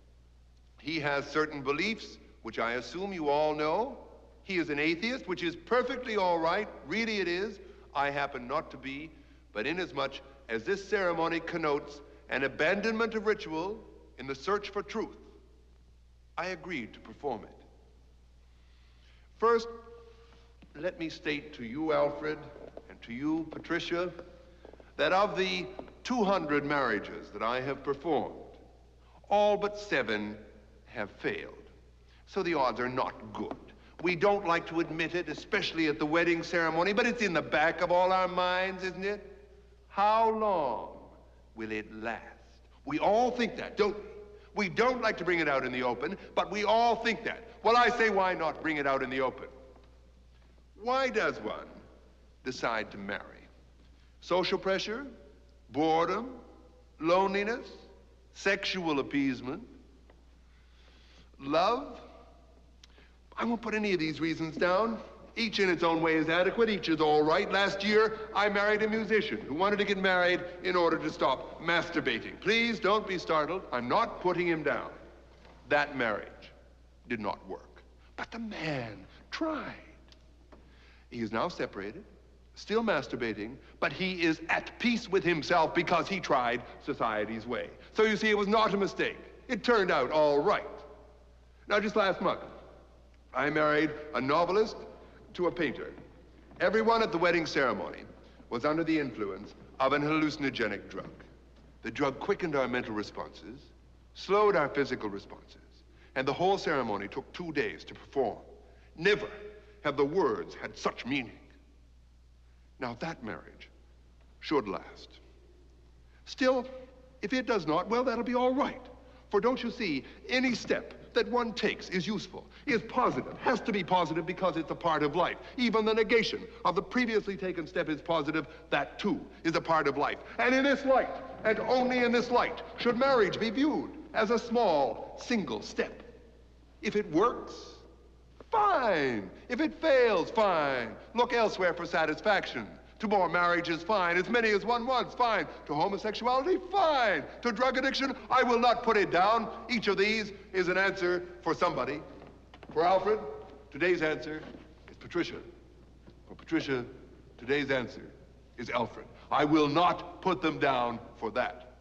He has certain beliefs, which I assume you all know. He is an atheist, which is perfectly all right. Really it is. I happen not to be. But inasmuch as this ceremony connotes an abandonment of ritual in the search for truth, I agreed to perform it. First, let me state to you, Alfred, and to you, Patricia, that of the 200 marriages that I have performed, all but 7 have failed. So the odds are not good. We don't like to admit it, especially at the wedding ceremony, but it's in the back of all our minds, isn't it? How long will it last? We all think that, don't we? We don't like to bring it out in the open, but we all think that. Well, I say, why not bring it out in the open? Why does one decide to marry? Social pressure, boredom, loneliness, sexual appeasement, love? I won't put any of these reasons down. Each in its own way is adequate. Each is all right. Last year, I married a musician who wanted to get married in order to stop masturbating. Please don't be startled. I'm not putting him down. That marriage did not work. But the man tried. He is now separated, still masturbating, but he is at peace with himself because he tried society's way. So you see, it was not a mistake. It turned out all right. Now, just last month, I married a novelist to a painter. Everyone at the wedding ceremony was under the influence of an hallucinogenic drug. The drug quickened our mental responses, slowed our physical responses, and the whole ceremony took 2 days to perform. Never have the words had such meaning. Now that marriage should last. Still, if it does not, well, that'll be all right. For don't you see, any step that one takes is useful, is positive, has to be positive because it's a part of life. Even the negation of the previously taken step is positive. That, too, is a part of life. And in this light, and only in this light, should marriage be viewed as a small, single step. If it works, fine. If it fails, fine. Look elsewhere for satisfaction. To more marriages, fine. As many as one wants, fine. To homosexuality, fine. To drug addiction, I will not put it down. Each of these is an answer for somebody. For Alfred, today's answer is Patricia. For Patricia, today's answer is Alfred. I will not put them down for that.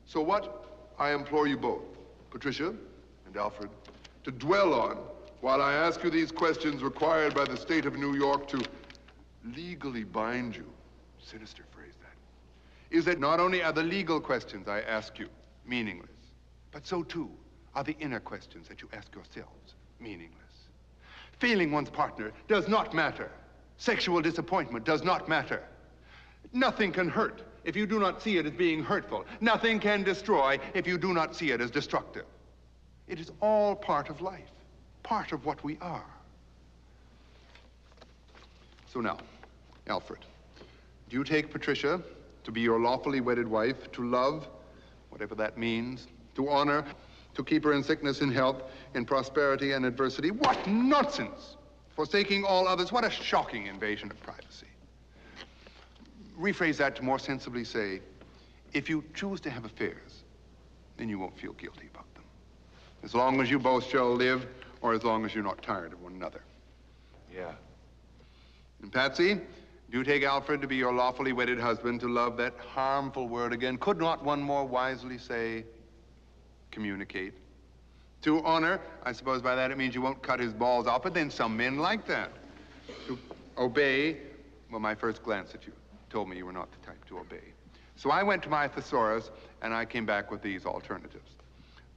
So what I implore you both, Patricia and Alfred, to dwell on while I ask you these questions required by the state of New York to legally bind you, sinister phrase that, is that not only are the legal questions I ask you meaningless, but so too are the inner questions that you ask yourselves meaningless. Failing one's partner does not matter. Sexual disappointment does not matter. Nothing can hurt if you do not see it as being hurtful. Nothing can destroy if you do not see it as destructive. It is all part of life, part of what we are. So now, Alfred, do you take Patricia to be your lawfully wedded wife, to love, whatever that means, to honor, to keep her in sickness and health, in prosperity and adversity? What nonsense! Forsaking all others, what a shocking invasion of privacy. Rephrase that to more sensibly say, if you choose to have affairs, then you won't feel guilty about them. As long as you both shall live, or as long as you're not tired of one another. Yeah. And Patsy, do you take Alfred to be your lawfully wedded husband, to love, that harmful word again? Could not one more wisely say, communicate? To honor, I suppose by that it means you won't cut his balls off, but then some men like that. To obey, well, my first glance at you told me you were not the type to obey. So I went to my thesaurus, and I came back with these alternatives.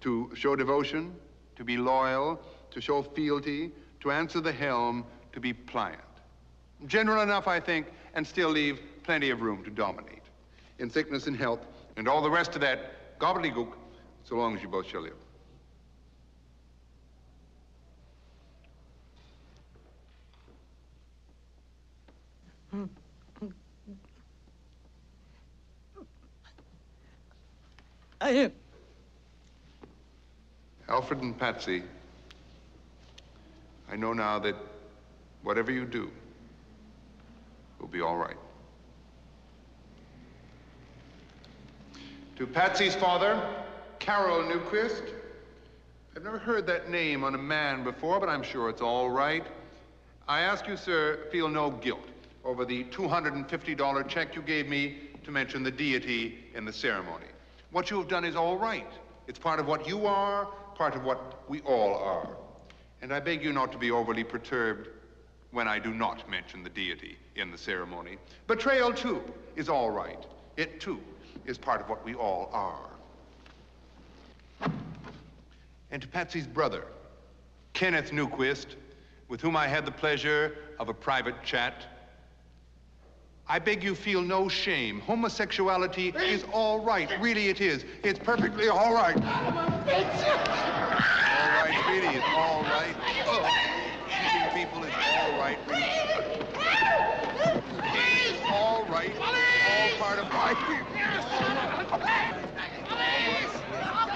To show devotion, to be loyal, to show fealty, to answer the helm, to be pliant. General enough, I think, and still leave plenty of room to dominate. In sickness and health, and all the rest of that gobbledygook, so long as you both shall live. I am. Alfred and Patsy, I know now that whatever you do will be all right. To Patsy's father, Carol Newquist. I've never heard that name on a man before, but I'm sure it's all right. I ask you, sir, feel no guilt over the $250 check you gave me to mention the deity in the ceremony. What you have done is all right. It's part of what you are, part of what we all are. And I beg you not to be overly perturbed when I do not mention the deity in the ceremony. Betrayal, too, is all right. It, too, is part of what we all are. And to Patsy's brother, Kenneth Newquist, with whom I had the pleasure of a private chat, I beg you feel no shame. Homosexuality is all right. Really, it is. It's perfectly all right. All right, really, it's all right. Oh, keeping people is all right. It's all right. All part of life.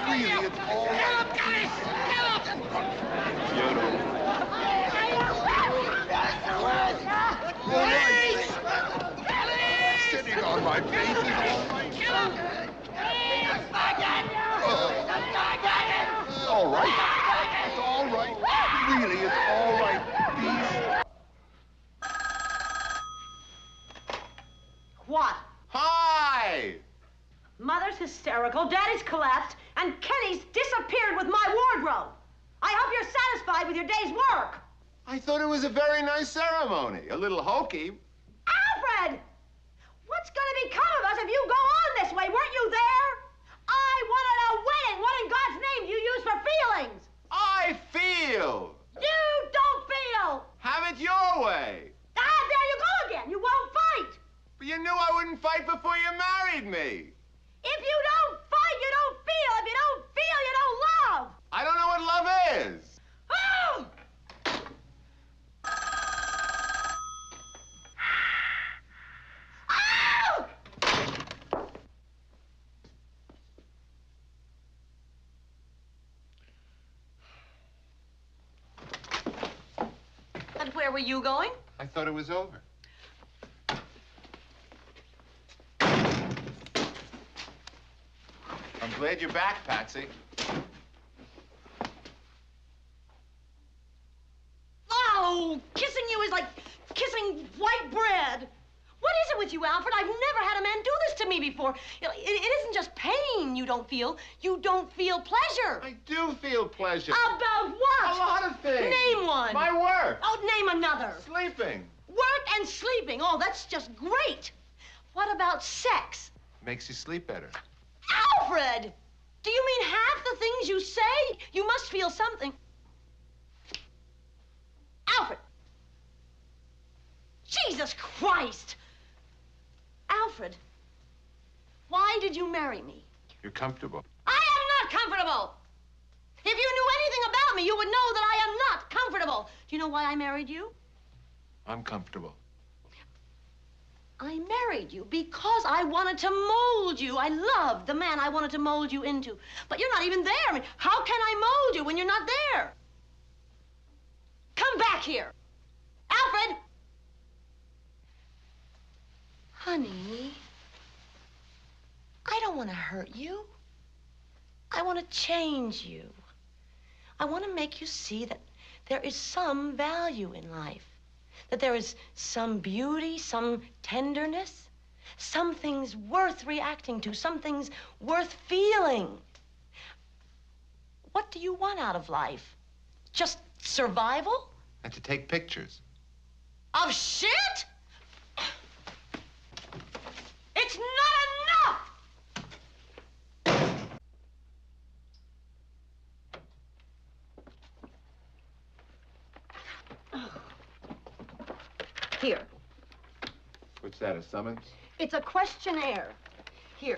Really, it's all right. Beautiful. All right. Sitting on my face is all right. All right. It's all right. Really, it's all right. Peace. What? Hi! Mother's hysterical, Daddy's collapsed, and Kenny's disappeared with my wardrobe. I hope you're satisfied with your day's work. I thought it was a very nice ceremony. A little hokey. Alfred! What's going to become of us if you go on this way? Weren't you there? I wanted a wedding. What in God's name do you use for feelings? I feel. You don't feel. Have it your way. Ah, there you go again. You won't fight. But you knew I wouldn't fight before you married me. If you don't fight, you don't feel. If you don't feel, you don't love. I don't know what love is. Oh! And where were you going? I thought it was over. I'm glad you're back, Patsy. Oh, kissing you is like kissing white bread. What you, Alfred. I've never had a man do this to me before. You know, it isn't just pain you don't feel. You don't feel pleasure. I do feel pleasure. About what? A lot of things. Name one. My work. Oh, name another. Sleeping. Work and sleeping. Oh, that's just great. What about sex? Makes you sleep better. Alfred! Do you mean half the things you say? You must feel something. Alfred! Jesus Christ! Alfred, why did you marry me? You're comfortable. I am not comfortable! If you knew anything about me, you would know that I am not comfortable. Do you know why I married you? I'm comfortable. I married you because I wanted to mold you. I loved the man I wanted to mold you into. But you're not even there. I mean, how can I mold you when you're not there? Come back here. Alfred! Honey, I don't want to hurt you. I want to change you. I want to make you see that there is some value in life. That there is some beauty, some tenderness, some things worth reacting to, some things worth feeling. What do you want out of life? Just survival? And to take pictures. Of shit? It's not enough! Here. What's that, a summons? It's a questionnaire. Here.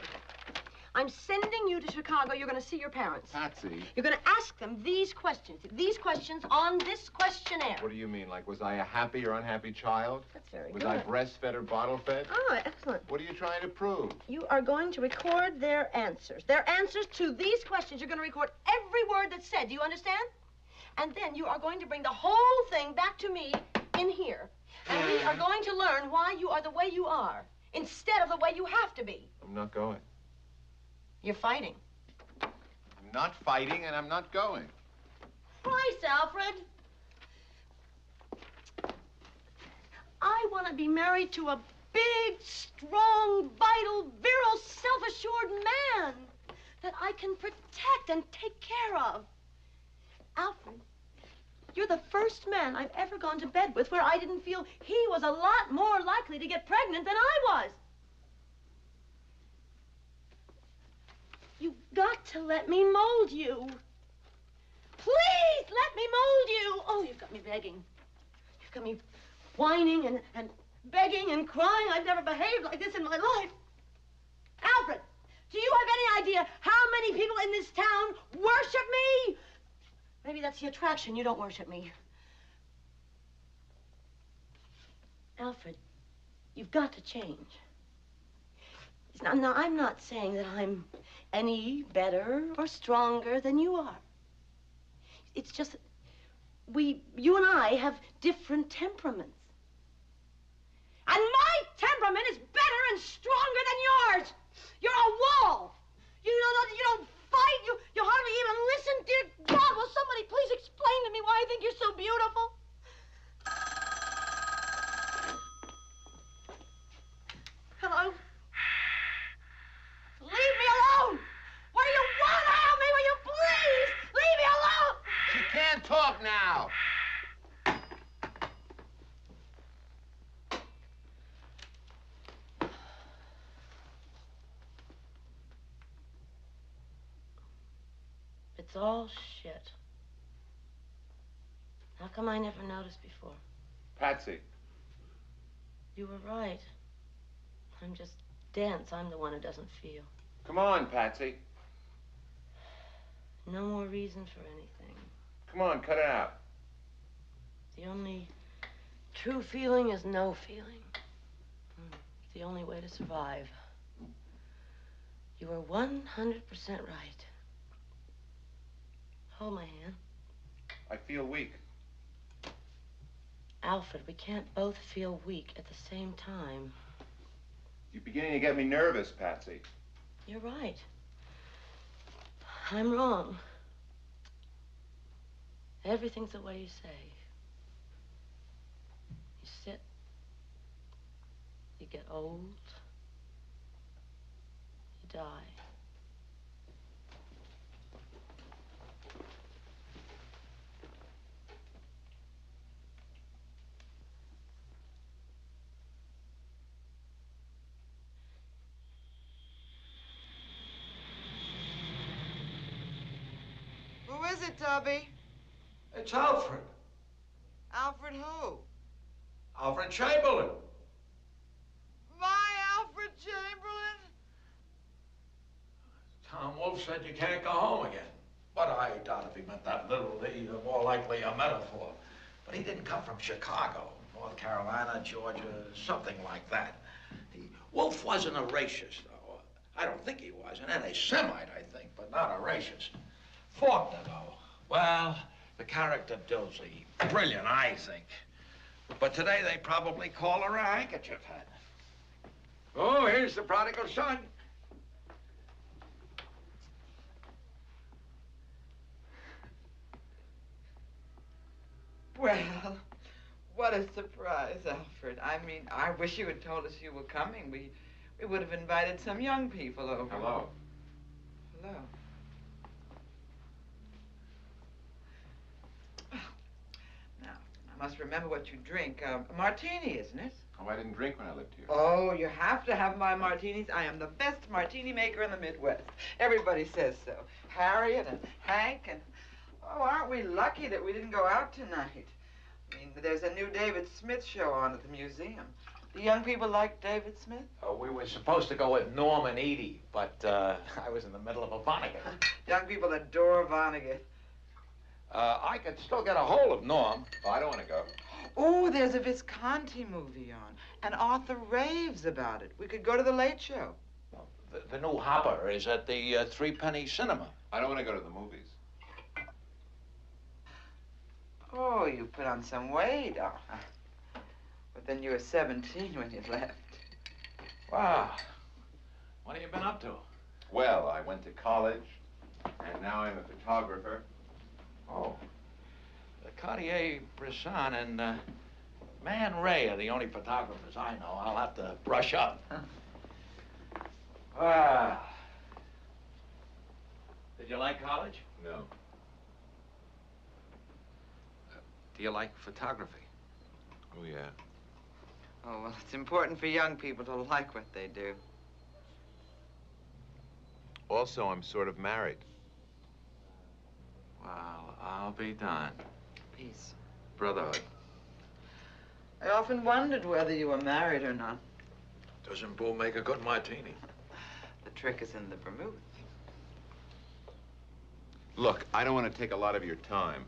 I'm sending you to Chicago. You're going to see your parents. Patsy. You're going to ask them these questions. These questions on this questionnaire. What do you mean? Like, was I a happy or unhappy child? That's very Was good. I breastfed or bottle fed? Oh, excellent. What are you trying to prove? You are going to record their answers. Their answers to these questions. You're going to record every word that's said. Do you understand? And then you are going to bring the whole thing back to me in here. And we are going to learn why you are the way you are instead of the way you have to be. I'm not going. You're fighting. I'm not fighting, and I'm not going. Christ, Alfred. I want to be married to a big, strong, vital, virile, self-assured man that I can protect and take care of. Alfred, you're the first man I've ever gone to bed with where I didn't feel he was a lot more likely to get pregnant than I was. You've got to let me mold you. Please let me mold you. Oh, you've got me begging. You've got me whining and begging and crying. I've never behaved like this in my life. Alfred, do you have any idea how many people in this town worship me? Maybe that's the attraction. You don't worship me. Alfred, you've got to change. Now, I'm not saying that I'm any better or stronger than you are. It's just that you and I have different temperaments. And my temperament is better and stronger than yours. You're a wall. You don't fight. You hardly even listen. Dear God, will somebody please explain to me why I think you're so beautiful? Hello? Leave me alone! What do you want out of me? Will you please leave me alone? She can't talk now. It's all shit. How come I never noticed before? Patsy. You were right. I'm just dense. I'm the one who doesn't feel. Come on, Patsy. No more reason for anything. Come on, cut it out. The only true feeling is no feeling. It's the only way to survive. You are 100% right. Hold my hand. I feel weak. Alfred, we can't both feel weak at the same time. You're beginning to get me nervous, Patsy. You're right. I'm wrong. Everything's the way you say. You sit. You get old. You die. Who is it, Tubby? It's Alfred. Alfred who? Alfred Chamberlain. My Alfred Chamberlain? Tom Wolfe said you can't go home again. But I doubt if he meant that literally, more likely a metaphor. But he didn't come from Chicago, North Carolina, Georgia, something like that. Wolfe wasn't a racist, though. I don't think he was. An anti-Semite, I think, but not a racist. Faulkner, though. Well, the character Dilsey. Brilliant, I think. But today they probably call her a handkerchief head. Oh, here's the prodigal son. Well, what a surprise, Alfred. I mean, I wish you had told us you were coming. We would have invited some young people over. Hello. Hello. Now, I must remember what you drink. A martini, isn't it? Oh, I didn't drink when I lived here. Oh, you have to have my martinis. I am the best martini maker in the Midwest. Everybody says so. Harriet and Hank and... Oh, aren't we lucky that we didn't go out tonight? I mean, there's a new David Smith show on at the museum. Do young people like David Smith? Oh, we were supposed to go with Norm and Edie, but I was in the middle of a Vonnegut. Young people adore Vonnegut. I could still get a hold of Norm. Oh, I don't want to go. Oh, there's a Visconti movie on, and Arthur raves about it. We could go to the Late Show. The new Hopper is at the Threepenny Cinema. I don't want to go to the movies. Oh, you put on some weight. Oh. But then you were 17 when you left. Wow. What have you been up to? Well, I went to college, and now I'm a photographer. Oh. Cartier-Bresson and Man Ray are the only photographers I know. I'll have to brush up. Wow. Did you like college? No. Do you like photography? Oh, yeah. Oh, well, it's important for young people to like what they do. Also, I'm sort of married. Well, I'll be darned. Peace. Brotherhood. I often wondered whether you were married or not. Doesn't Boo make a good martini? The trick is in the vermouth. Look, I don't want to take a lot of your time.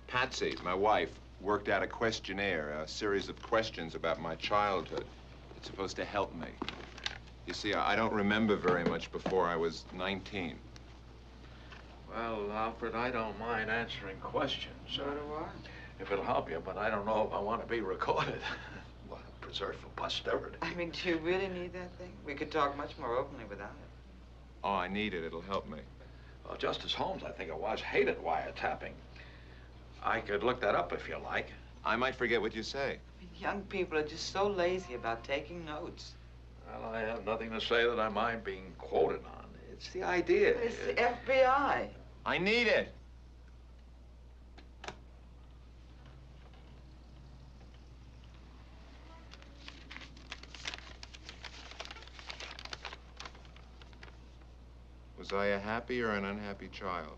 Patsy, my wife, worked out a questionnaire, a series of questions about my childhood. It's supposed to help me. You see, I don't remember very much before I was 19. Well, Alfred, I don't mind answering questions. So do I. If it'll help you, but I don't know if I want to be recorded. Well, preserved for posterity. I mean, do you really need that thing? We could talk much more openly without it. Oh, I need it. It'll help me. Well, Justice Holmes, I think it was, hated wiretapping. I could look that up if you like. I might forget what you say. I mean, young people are just so lazy about taking notes. Well, I have nothing to say that I mind being quoted on. It's the idea. But it's the FBI. I need it. Was I a happy or an unhappy child?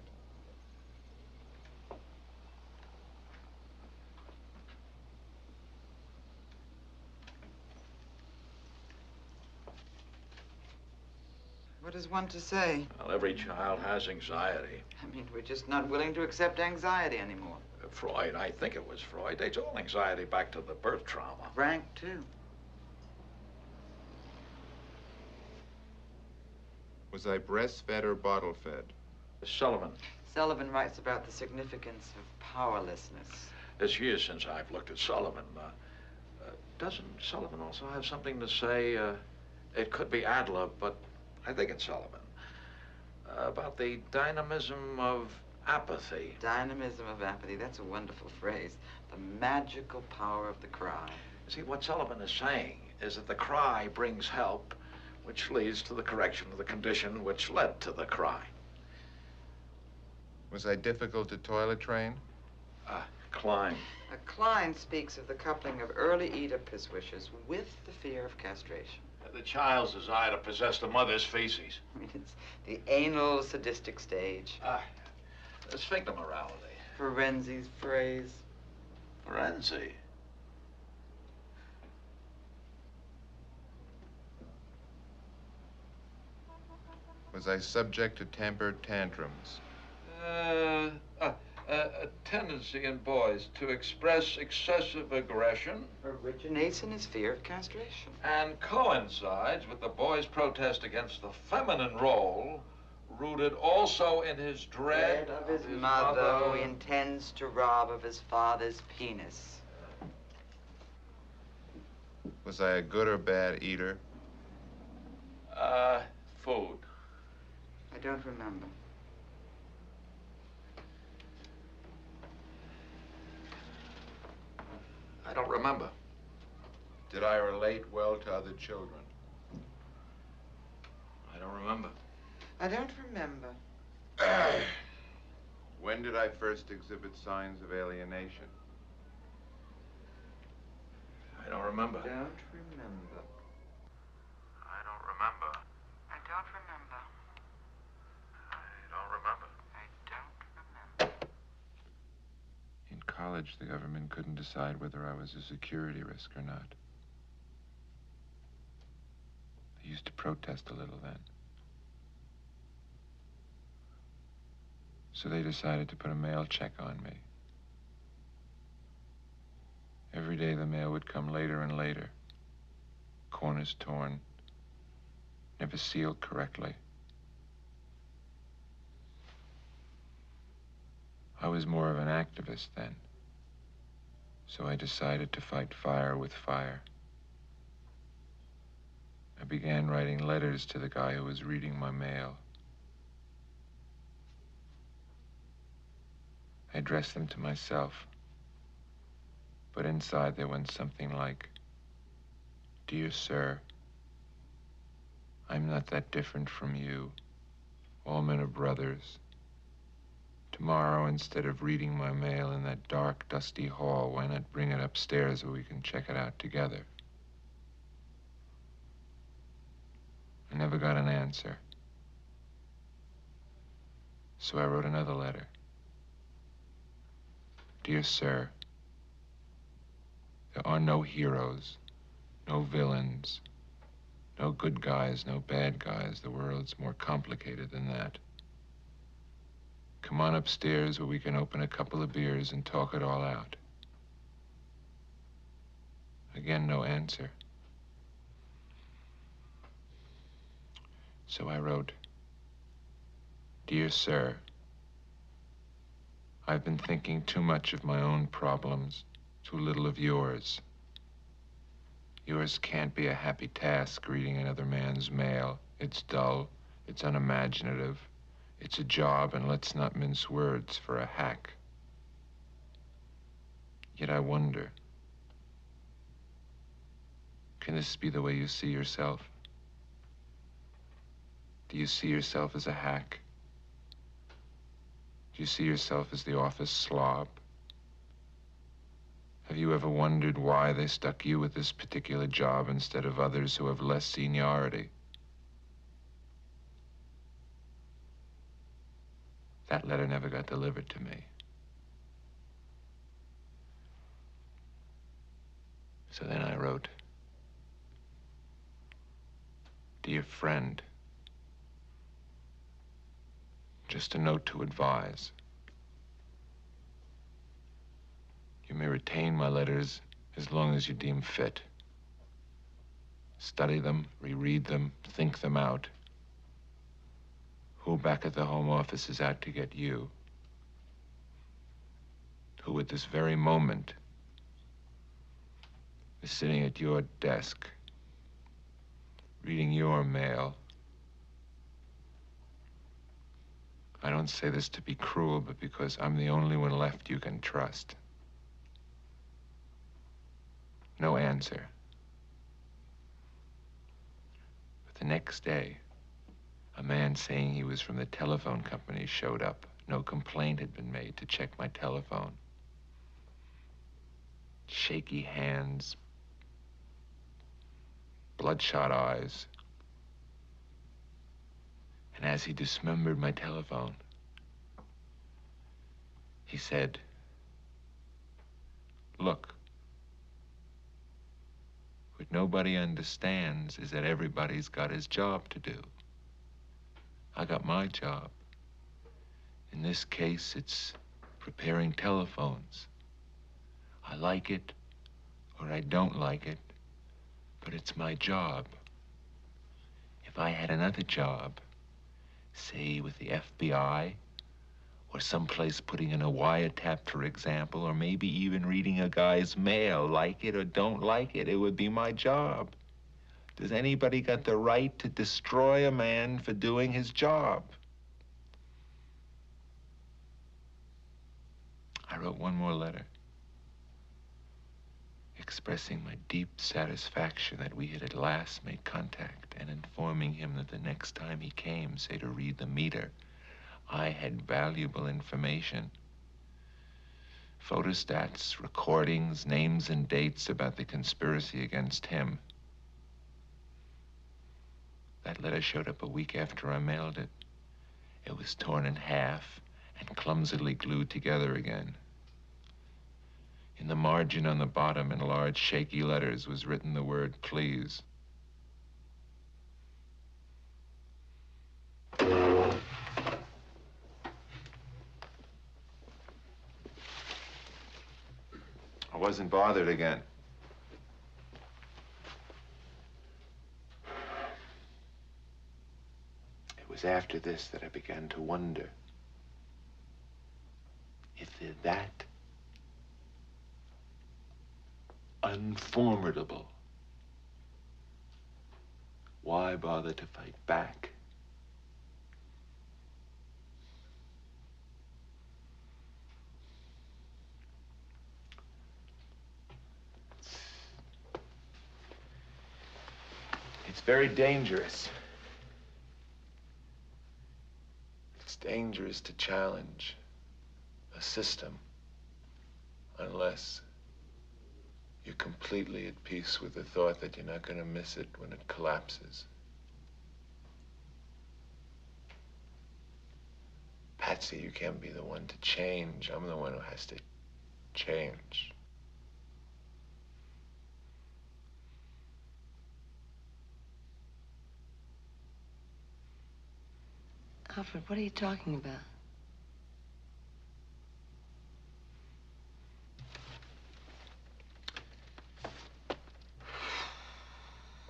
What is one to say? Well, every child has anxiety. I mean, we're just not willing to accept anxiety anymore. Freud, I think it was Freud, dates all anxiety back to the birth trauma. Frank, too. Was I breastfed or bottle fed? Sullivan. Sullivan writes about the significance of powerlessness. It's years since I've looked at Sullivan. Doesn't Sullivan also have something to say? It could be Adler, but I think it's Sullivan. About the dynamism of apathy. Dynamism of apathy, that's a wonderful phrase. The magical power of the crowd. See, what Sullivan is saying is that the cry brings help, which leads to the correction of the condition which led to the cry. Was I difficult to toilet train? Klein. Klein speaks of the coupling of early Oedipus wishes with the fear of castration. The child's desire to possess the mother's feces. It's the anal sadistic stage. Sphincter morality. Ferenzi's phrase. Ferenzi. Was I subject to tempered tantrums? A tendency in boys to express excessive aggression originates in his fear of castration and coincides with the boy's protest against the feminine role, rooted also in his dread of his mother, who he intends to rob of his father's penis. Was I a good or bad eater? Food. I don't remember. I don't remember. Did I relate well to other children? I don't remember. I don't remember. When did I first exhibit signs of alienation? I don't remember. Don't remember. I don't remember. I don't remember. I don't remember. I don't remember. In college, the government couldn't decide whether I was a security risk or not. They used to protest a little then. So they decided to put a mail check on me. Every day the mail would come later and later. Corners torn, never sealed correctly. I was more of an activist then, so I decided to fight fire with fire. I began writing letters to the guy who was reading my mail. I addressed them to myself, but inside they went something like, "Dear sir, I'm not that different from you. All men are brothers. Tomorrow, instead of reading my mail in that dark, dusty hall, why not bring it upstairs where we can check it out together?" I never got an answer. So I wrote another letter. "Dear sir, there are no heroes, no villains, no good guys, no bad guys. The world's more complicated than that. Come on upstairs where we can open a couple of beers and talk it all out." Again, no answer. So I wrote, "Dear sir, I've been thinking too much of my own problems, too little of yours. Yours can't be a happy task, reading another man's mail. It's dull, it's unimaginative, it's a job, and let's not mince words, for a hack. Yet I wonder, can this be the way you see yourself? Do you see yourself as a hack? Do you see yourself as the office slob? Have you ever wondered why they stuck you with this particular job instead of others who have less seniority?" That letter never got delivered to me. So then I wrote, "Dear friend, just a note to advise. You may retain my letters as long as you deem fit. Study them, reread them, think them out. Who back at the Home Office is out to get you? Who at this very moment is sitting at your desk, reading your mail? I don't say this to be cruel, but because I'm the only one left you can trust. No answer. But the next day, a man saying he was from the telephone company showed up. No complaint had been made to check my telephone. Shaky hands, bloodshot eyes. And as he dismembered my telephone, he said, "Look, what nobody understands is that everybody's got his job to do. I got my job. In this case, it's repairing telephones. I like it or I don't like it, but it's my job. If I had another job, say with the FBI, or someplace putting in a wiretap, for example, or maybe even reading a guy's mail, like it or don't like it, it would be my job. Does anybody got the right to destroy a man for doing his job?" I wrote one more letter, expressing my deep satisfaction that we had at last made contact, and informing him that the next time he came, say to read the meter, I had valuable information. Photostats, recordings, names and dates about the conspiracy against him. That letter showed up a week after I mailed it. It was torn in half and clumsily glued together again. In the margin on the bottom, in large, shaky letters, was written the word, "Please." I wasn't bothered again. It was after this that I began to wonder if they're that unformidable, why bother to fight back? It's very dangerous. It's dangerous to challenge a system unless you're completely at peace with the thought that you're not going to miss it when it collapses. Patsy, you can't be the one to change. I'm the one who has to change. Alfred, what are you talking about?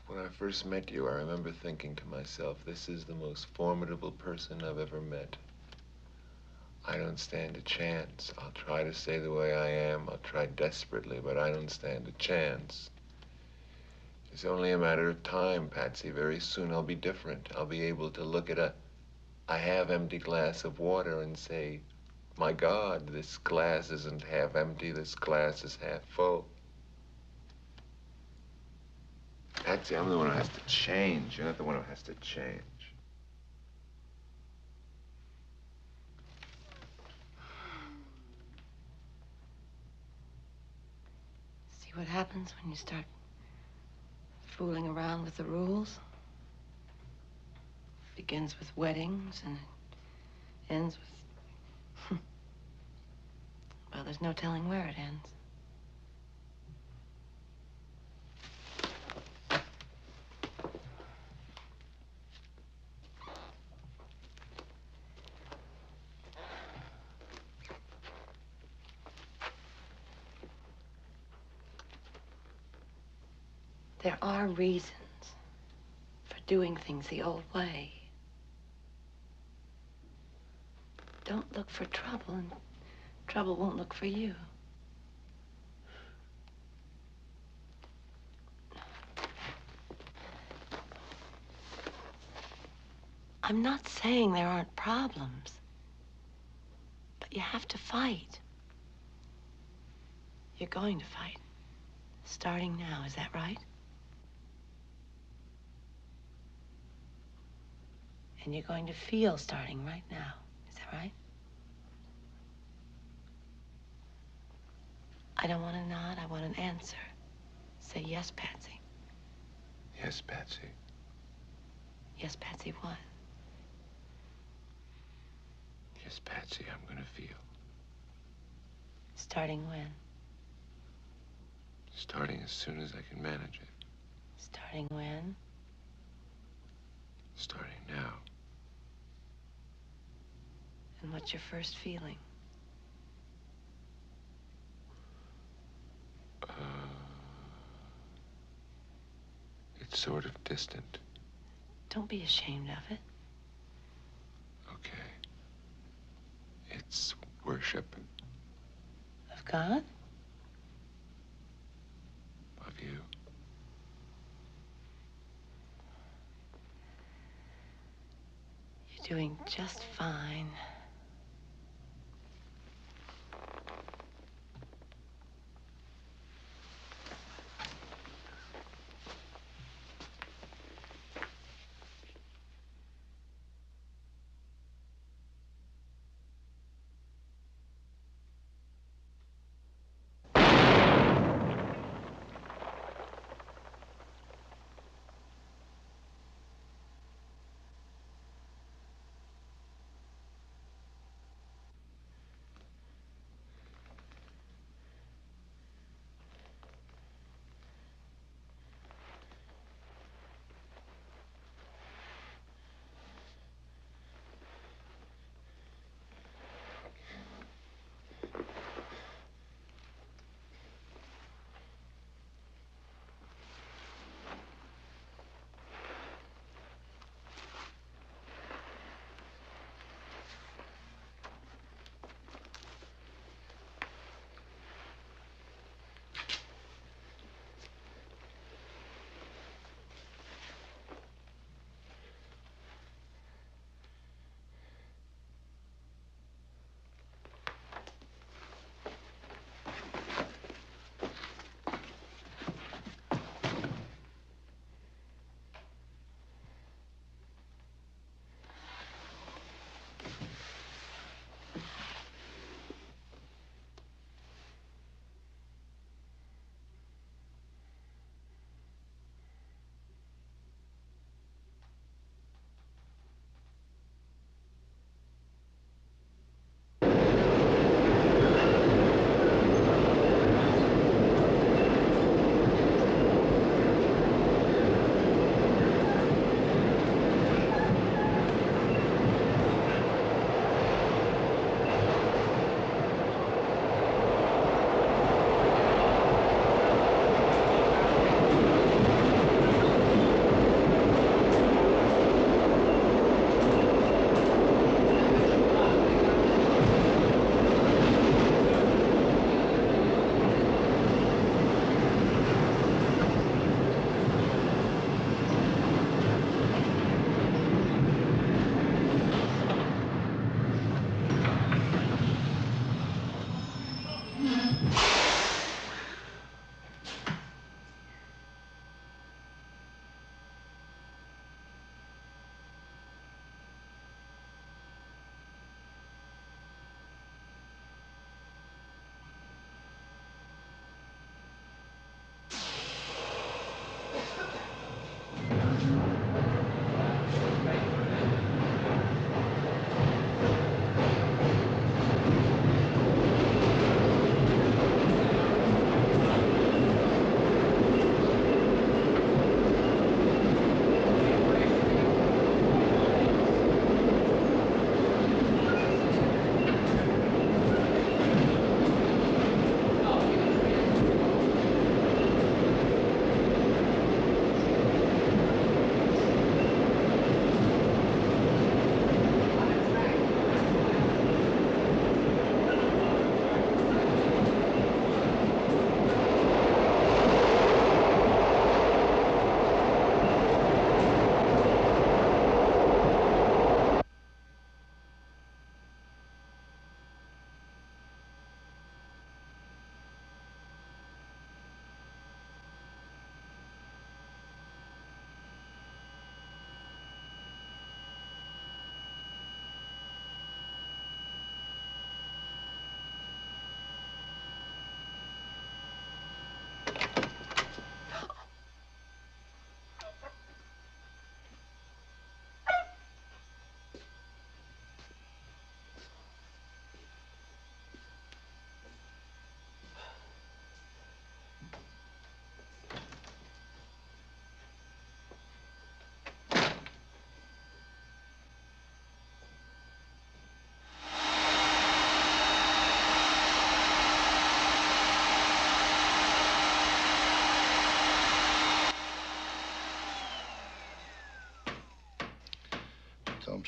When I first met you, I remember thinking to myself, this is the most formidable person I've ever met. I don't stand a chance. I'll try to stay the way I am. I'll try desperately, but I don't stand a chance. It's only a matter of time, Patsy. Very soon I'll be different. I'll be able to look at a half-empty glass of water and say, my God, this glass isn't half empty, this glass is half full. Patsy, I'm the one who has to change. You're not the one who has to change. See what happens when you start fooling around with the rules? It begins with weddings and it ends with... well, there's no telling where it ends. There are reasons for doing things the old way. Don't look for trouble, and trouble won't look for you. I'm not saying there aren't problems, but you have to fight. You're going to fight. Starting now, is that right? And you're going to feel starting right now, is that right? I don't want a nod, I want an answer. Say yes, Patsy. Yes, Patsy. Yes, Patsy, what? Yes, Patsy, I'm gonna feel. Starting when? Starting as soon as I can manage it. Starting when? Starting now. And what's your first feeling? It's sort of distant. Don't be ashamed of it. Okay. It's worship. Of God? Of you. You're doing just fine.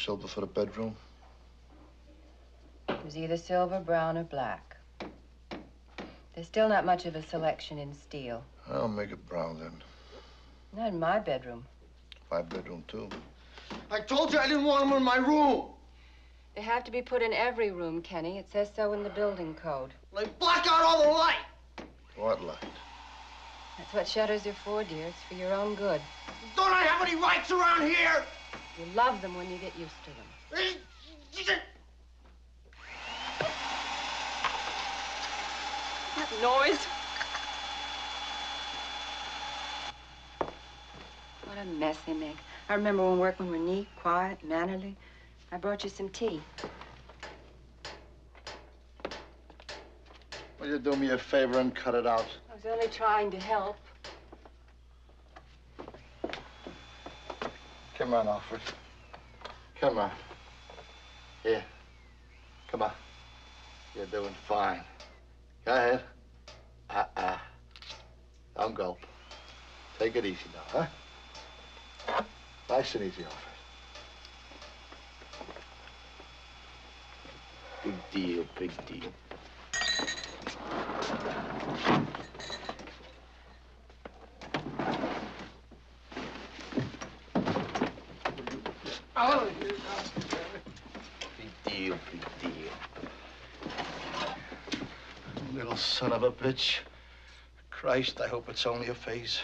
silver for the bedroom? It was either silver, brown, or black. There's still not much of a selection in steel. I'll make it brown then. Not in my bedroom. My bedroom, too. I told you I didn't want them in my room. They have to be put in every room, Kenny. It says so in the building code. Like, black out all the light. What light? That's what shutters are for, dear. It's for your own good. Don't I have any rights around here? You love them when you get used to them. That noise. What a mess they make. I remember when workmen were neat, quiet, mannerly. I brought you some tea. Will you do me a favor and cut it out? I was only trying to help. Come on, Alfred. Come on. Here. Come on. You're doing fine. Go ahead. Don't gulp. Take it easy now, huh? Nice and easy, Alfred. Big deal, big deal. Oh, Big deal, big deal. Little son of a bitch. Christ, I hope it's only a phase.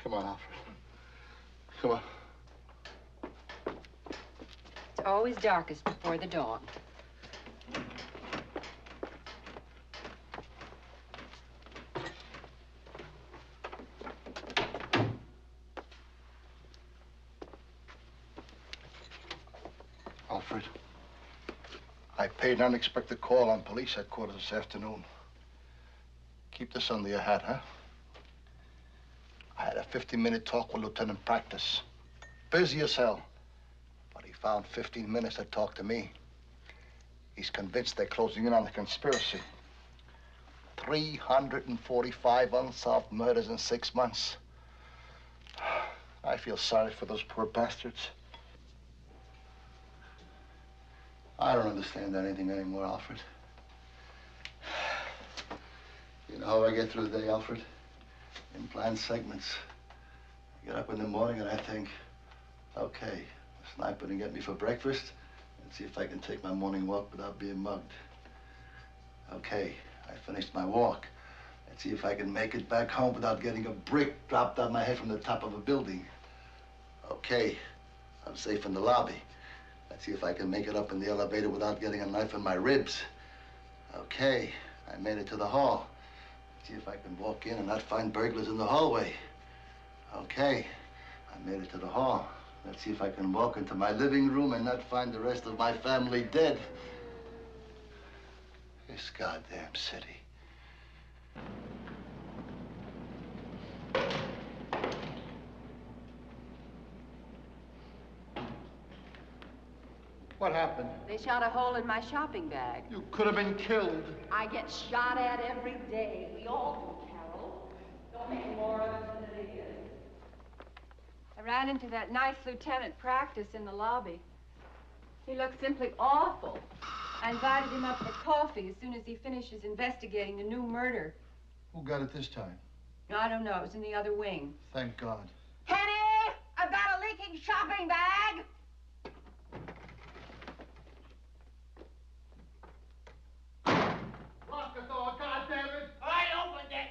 Come on, Alfred. Come on. It's always darkest before the dawn. Alfred, I paid an unexpected call on police headquarters this afternoon. Keep this under your hat, huh? I had a 50-minute talk with Lieutenant Practice. Busy as hell. But he found 15 minutes to talk to me. He's convinced they're closing in on the conspiracy. 345 unsolved murders in 6 months. I feel sorry for those poor bastards. I don't understand anything anymore, Alfred. You know how I get through the day, Alfred? In planned segments. I get up in the morning and I think, okay, the sniper can get me for breakfast and see if I can take my morning walk without being mugged. Okay, I finished my walk. Let's see if I can make it back home without getting a brick dropped on my head from the top of a building. Okay, I'm safe in the lobby. Let's see if I can make it up in the elevator without getting a knife in my ribs. Okay, I made it to the hall. Let's see if I can walk in and not find burglars in the hallway. Okay, I made it to the hall. Let's see if I can walk into my living room and not find the rest of my family dead. This goddamn city. What happened? They shot a hole in my shopping bag. You could have been killed. I get shot at every day. We all do, Carol. Don't make more of it than it is. I ran into that nice Lieutenant Practice in the lobby. He looked simply awful. I invited him up for coffee as soon as he finishes investigating the new murder. Who got it this time? I don't know. It was in the other wing. Thank God. Kenny, I've got a leaking shopping bag. Lock the door, goddammit! I opened it!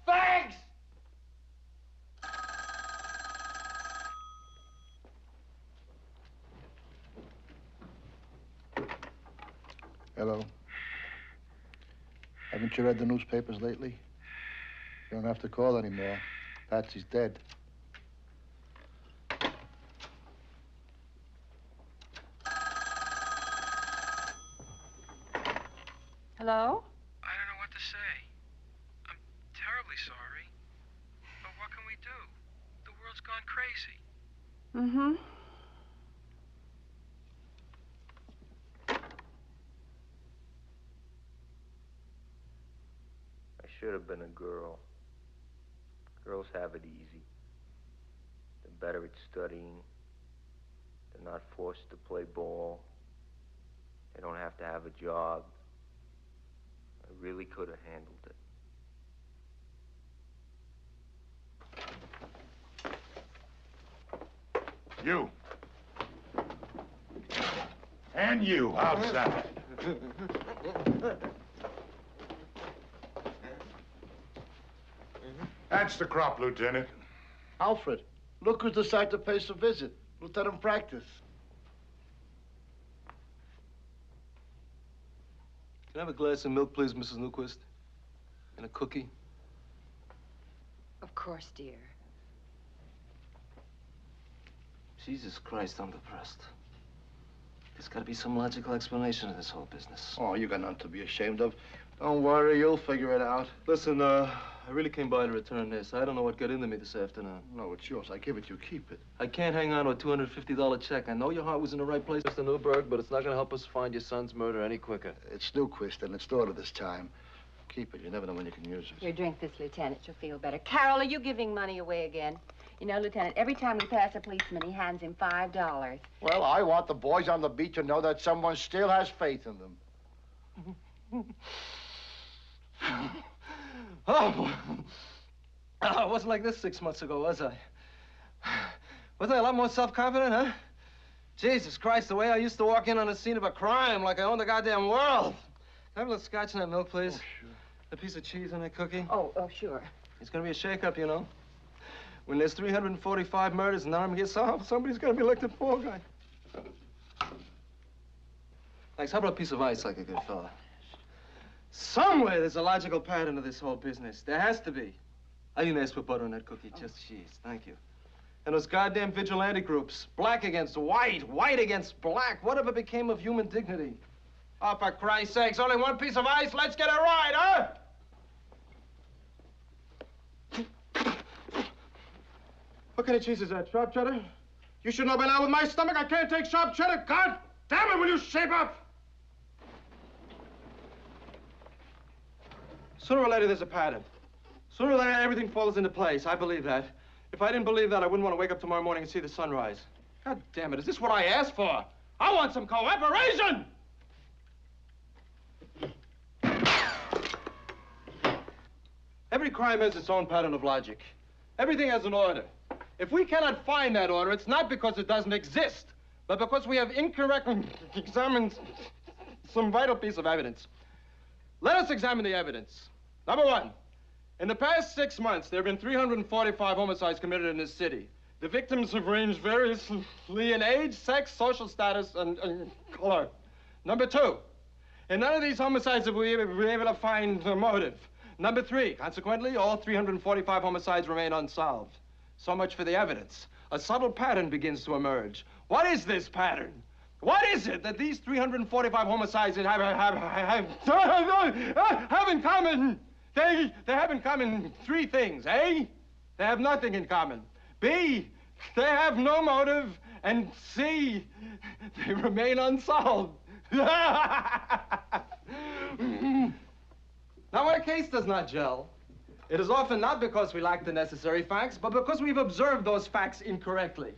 Thanks! Hello. Haven't you read the newspapers lately? You don't have to call anymore. Patsy's dead. Hello? I don't know what to say. I'm terribly sorry. But what can we do? The world's gone crazy. Mm-hmm. should have been a girl. Girls have it easy. They're better at studying. They're not forced to play ball. They don't have to have a job. I really could have handled it. You. And you, outside. That's the crop, Lieutenant. Alfred, look who's decided to pay us a visit. Lieutenant Practice. Can I have a glass of milk, please, Mrs. Newquist? And a cookie? Of course, dear. Jesus Christ, I'm depressed. There's got to be some logical explanation to this whole business. Oh, you got nothing to be ashamed of. Don't worry, you'll figure it out. Listen, I really came by to return this. I don't know what got into me this afternoon. No, it's yours. I give it you. Keep it. I can't hang on to a $250 check. I know your heart was in the right place, Mr. Newberg, but it's not going to help us find your son's murder any quicker. It's Newquist, and it's daughter this time. Keep it. You never know when you can use it. Here, drink this, Lieutenant. You'll feel better. Carol, are you giving money away again? You know, Lieutenant, every time we pass a policeman, he hands him $5. Well, I want the boys on the beach to know that someone still has faith in them. Oh, I wasn't like this 6 months ago, was I? Wasn't I a lot more self-confident, huh? Jesus Christ, the way I used to walk in on the scene of a crime like I owned the goddamn world. Can I have a little scotch in that milk, please? Oh, sure. A piece of cheese on that cookie? Oh, sure. It's gonna be a shake-up, you know. When there's 345 murders and none of them get solved, somebody's gonna be elected fall guy. Thanks. How about a piece of ice like a good fella? Somewhere there's a logical pattern to this whole business. There has to be. I didn't ask for butter on that cookie, just cheese. Thank you. And those goddamn vigilante groups, black against white, white against black, whatever became of human dignity? Oh, for Christ's sakes, only one piece of ice, let's get it right, huh? What kind of cheese is that, sharp cheddar? You should know by now with my stomach I can't take sharp cheddar. God damn it, will you shape up? Sooner or later, there's a pattern. Sooner or later, everything falls into place. I believe that. If I didn't believe that, I wouldn't want to wake up tomorrow morning and see the sunrise. God damn it, is this what I asked for? I want some cooperation! Every crime has its own pattern of logic. Everything has an order. If we cannot find that order, it's not because it doesn't exist, but because we have incorrectly examined some vital piece of evidence. Let us examine the evidence. Number one, in the past 6 months, there have been 345 homicides committed in this city. The victims have ranged variously in age, sex, social status, and color. Number two, in none of these homicides have we been able to find a motive. Number three, consequently, all 345 homicides remain unsolved. So much for the evidence. A subtle pattern begins to emerge. What is this pattern? What is it that these 345 homicides have in common? They have in common three things. A, they have nothing in common. B, they have no motive. And C, they remain unsolved. Now, when a case does not gel, it is often not because we lack the necessary facts, but because we've observed those facts incorrectly.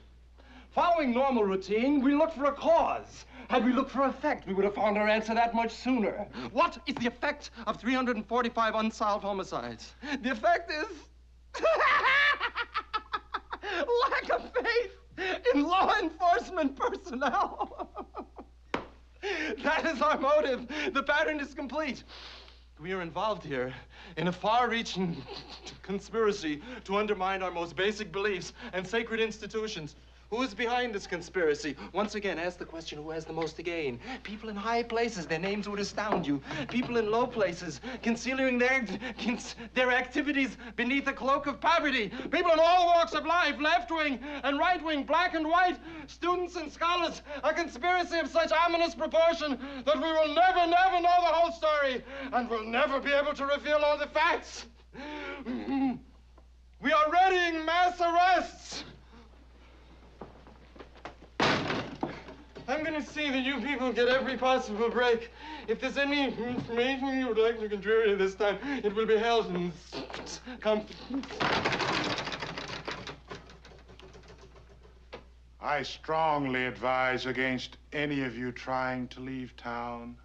Following normal routine, we look for a cause. Had we looked for effect, we would have found our answer that much sooner. What is the effect of 345 unsolved homicides? The effect is lack of faith in law enforcement personnel. That is our motive. The pattern is complete. We are involved here in a far-reaching conspiracy to undermine our most basic beliefs and sacred institutions. Who is behind this conspiracy? Once again, ask the question, who has the most to gain? People in high places, their names would astound you. People in low places, concealing their activities beneath a cloak of poverty. People in all walks of life, left-wing and right-wing, black and white, students and scholars. A conspiracy of such ominous proportion that we will never, never know the whole story and will never be able to reveal all the facts. We are readying mass arrests. I'm gonna see that you people get every possible break. If there's any information you would like to contribute this time, it will be held in confidence. I strongly advise against any of you trying to leave town.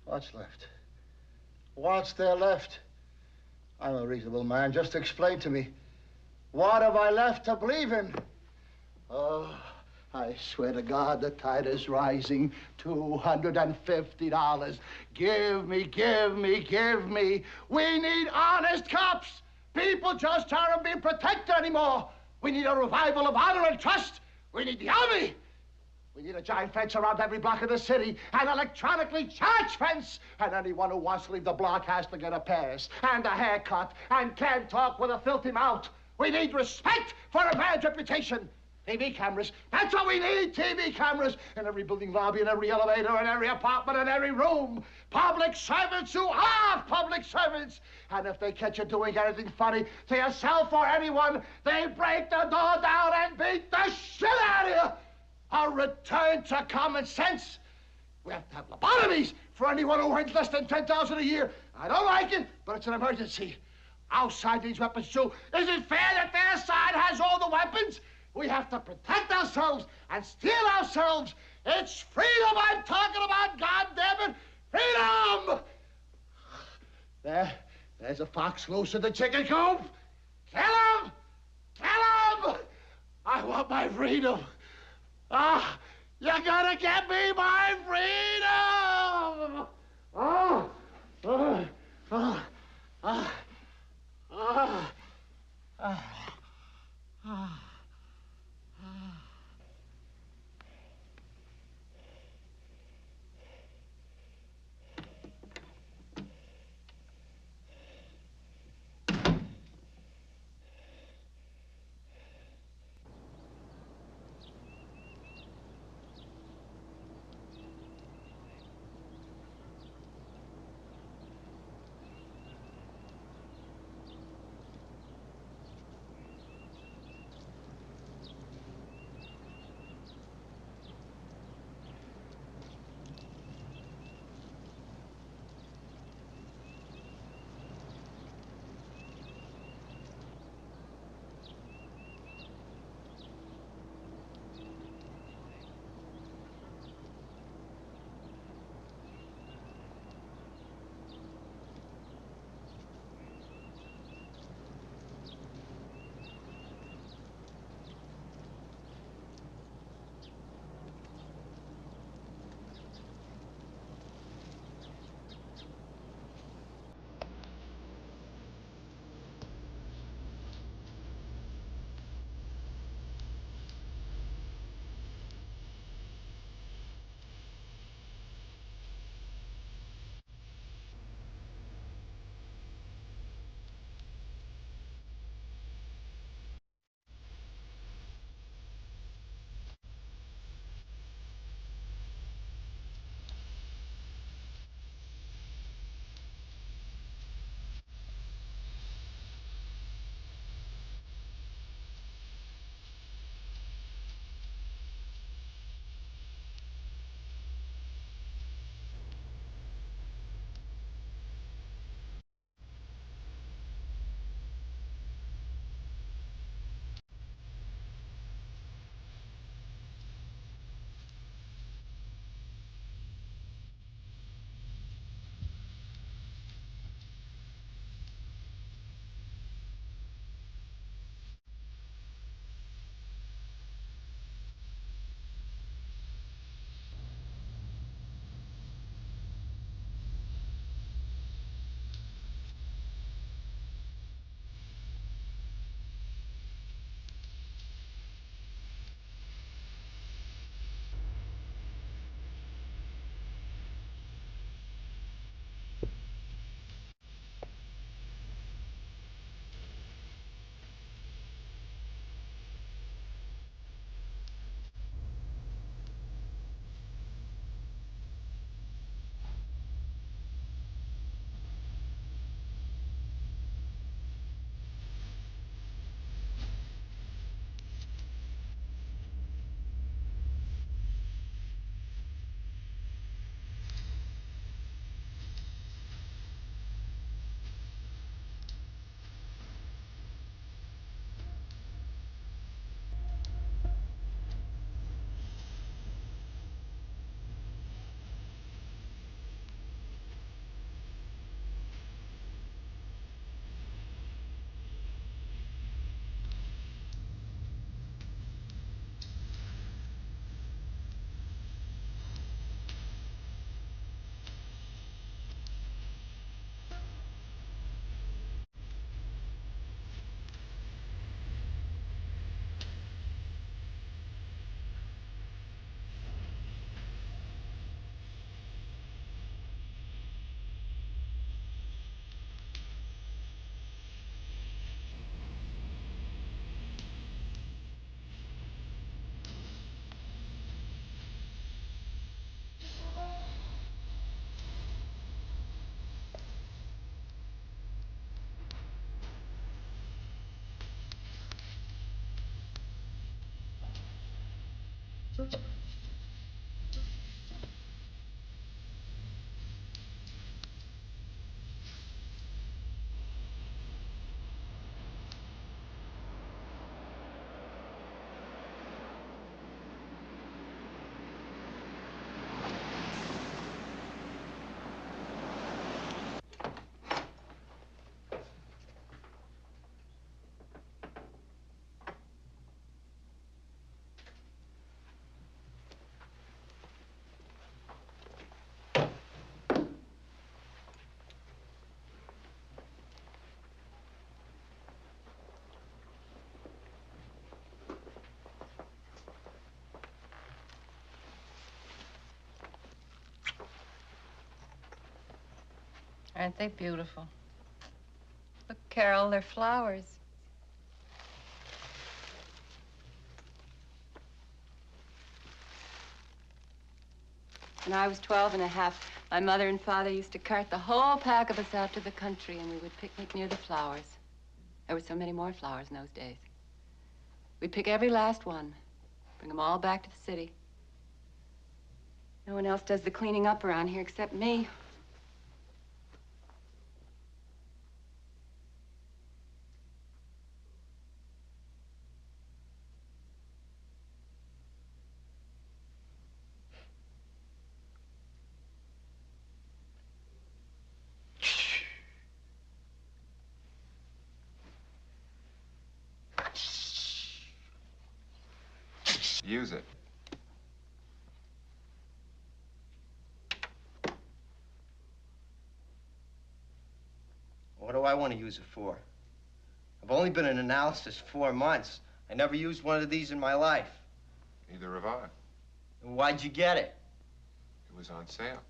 What's left? What's there left? I'm a reasonable man. Just explain to me. What have I left to believe in? Oh, I swear to God, the tide is rising. $250. Give me, give me, give me. We need honest cops. People just aren't being protected anymore. We need a revival of honor and trust. We need the army. We need a giant fence around every block of the city, an electronically charged fence, and anyone who wants to leave the block has to get a pass and a haircut and can't talk with a filthy mouth. We need respect for a man's reputation. TV cameras, that's what we need, TV cameras in every building lobby, in every elevator, in every apartment, in every room. Public servants who are public servants. And if they catch you doing anything funny to yourself or anyone, they break the door down and beat the shit out of you. A return to common sense. We have to have lobotomies for anyone who earns less than $10,000 a year. I don't like it, but it's an emergency. Our side needs weapons too. Is it fair that their side has all the weapons? We have to protect ourselves and steel ourselves. It's freedom I'm talking about, goddammit. Freedom! There's a fox loose in the chicken coop. Kill him! Kill him! I want my freedom. Ah, you're gonna get me my freedom! Oh, oh, oh, oh, oh, oh, oh. Aren't they beautiful? Look, Carol, they're flowers. When I was 12 and a half, my mother and father used to cart the whole pack of us out to the country, and we would picnic near the flowers. There were so many more flowers in those days. We'd pick every last one, bring them all back to the city. No one else does the cleaning up around here except me. Use it. What do I want to use it for? I've only been in analysis 4 months. I never used one of these in my life. Neither have I. And why'd you get it? It was on sale.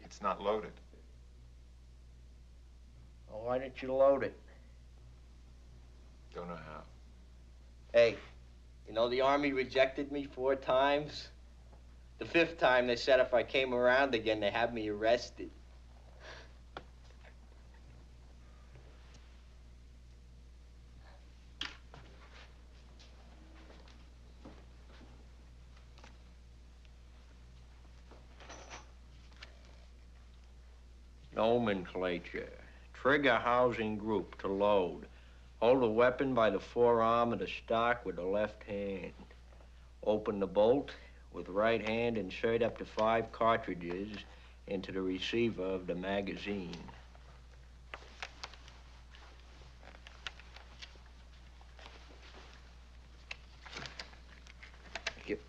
It's not loaded. Well, why didn't you load it? Don't know how. Hey, you know the Army rejected me 4 times? The 5th time, they said if I came around again, they'd have me arrested. Nomenclature. Trigger housing group to load. Hold the weapon by the forearm of the stock with the left hand. Open the bolt. With right hand, insert up to 5 cartridges into the receiver of the magazine. Yep.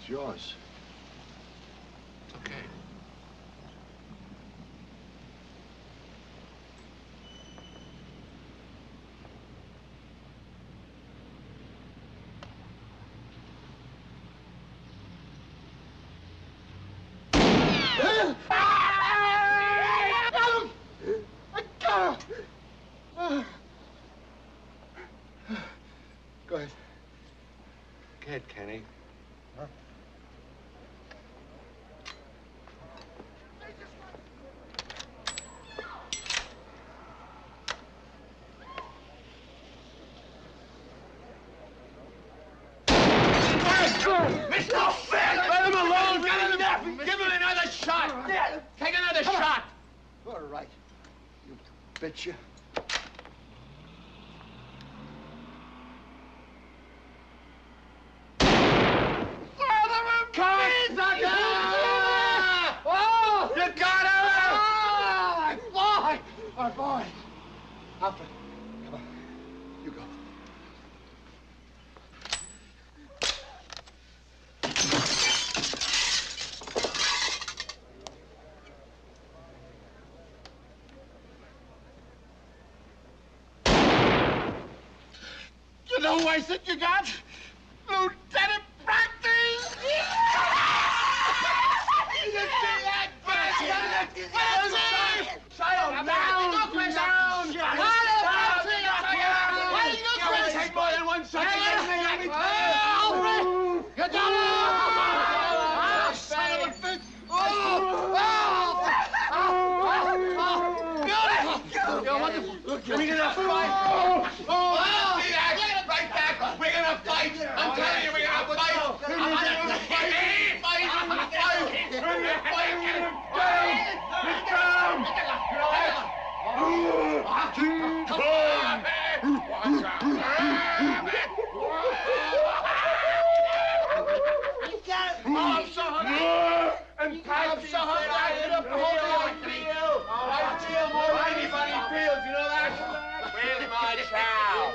It's yours. It's okay. Go ahead. Go ahead, Kenny. Huh? It's no fair! shot! All right. You bitch, you. Oh! You got him! Oh, boy! Alfred, come on. You go. You know who I think you got? Lieutenant Practice! You see that? Patsy! Shut him down! Take more than 1 second. Let me tell you. Alfred! Get down! Son of a bitch! We're gonna fight! Right back! We're gonna fight! I'm telling you, we're gonna fight! I'm gonna fight! I'm so hungry! And I'm so hungry, I hit up the whole field! I feel more than anybody feels, you know that? Where's my chow?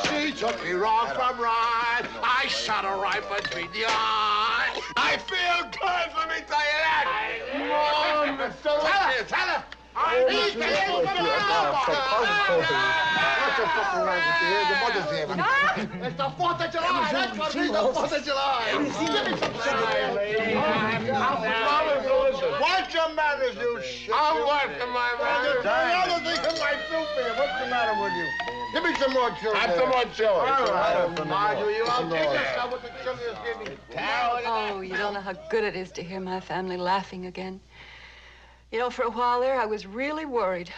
She took me wrong from right. I shot her right between the eyes. I feel good, let me tell you that. Tell her. He's dead. It's the 4th of July. That's what it is, the 4th of July. Give me some What's the matter, you shit? I'm working my manners. There's another thing in my soup here. What's the matter with you? Give me some more chili. Have some more chili. All right. Marjorie, you all take yourself with the chili is giving. Oh, you don't know how good it is to hear my family laughing again. You know, for a while there, I was really worried.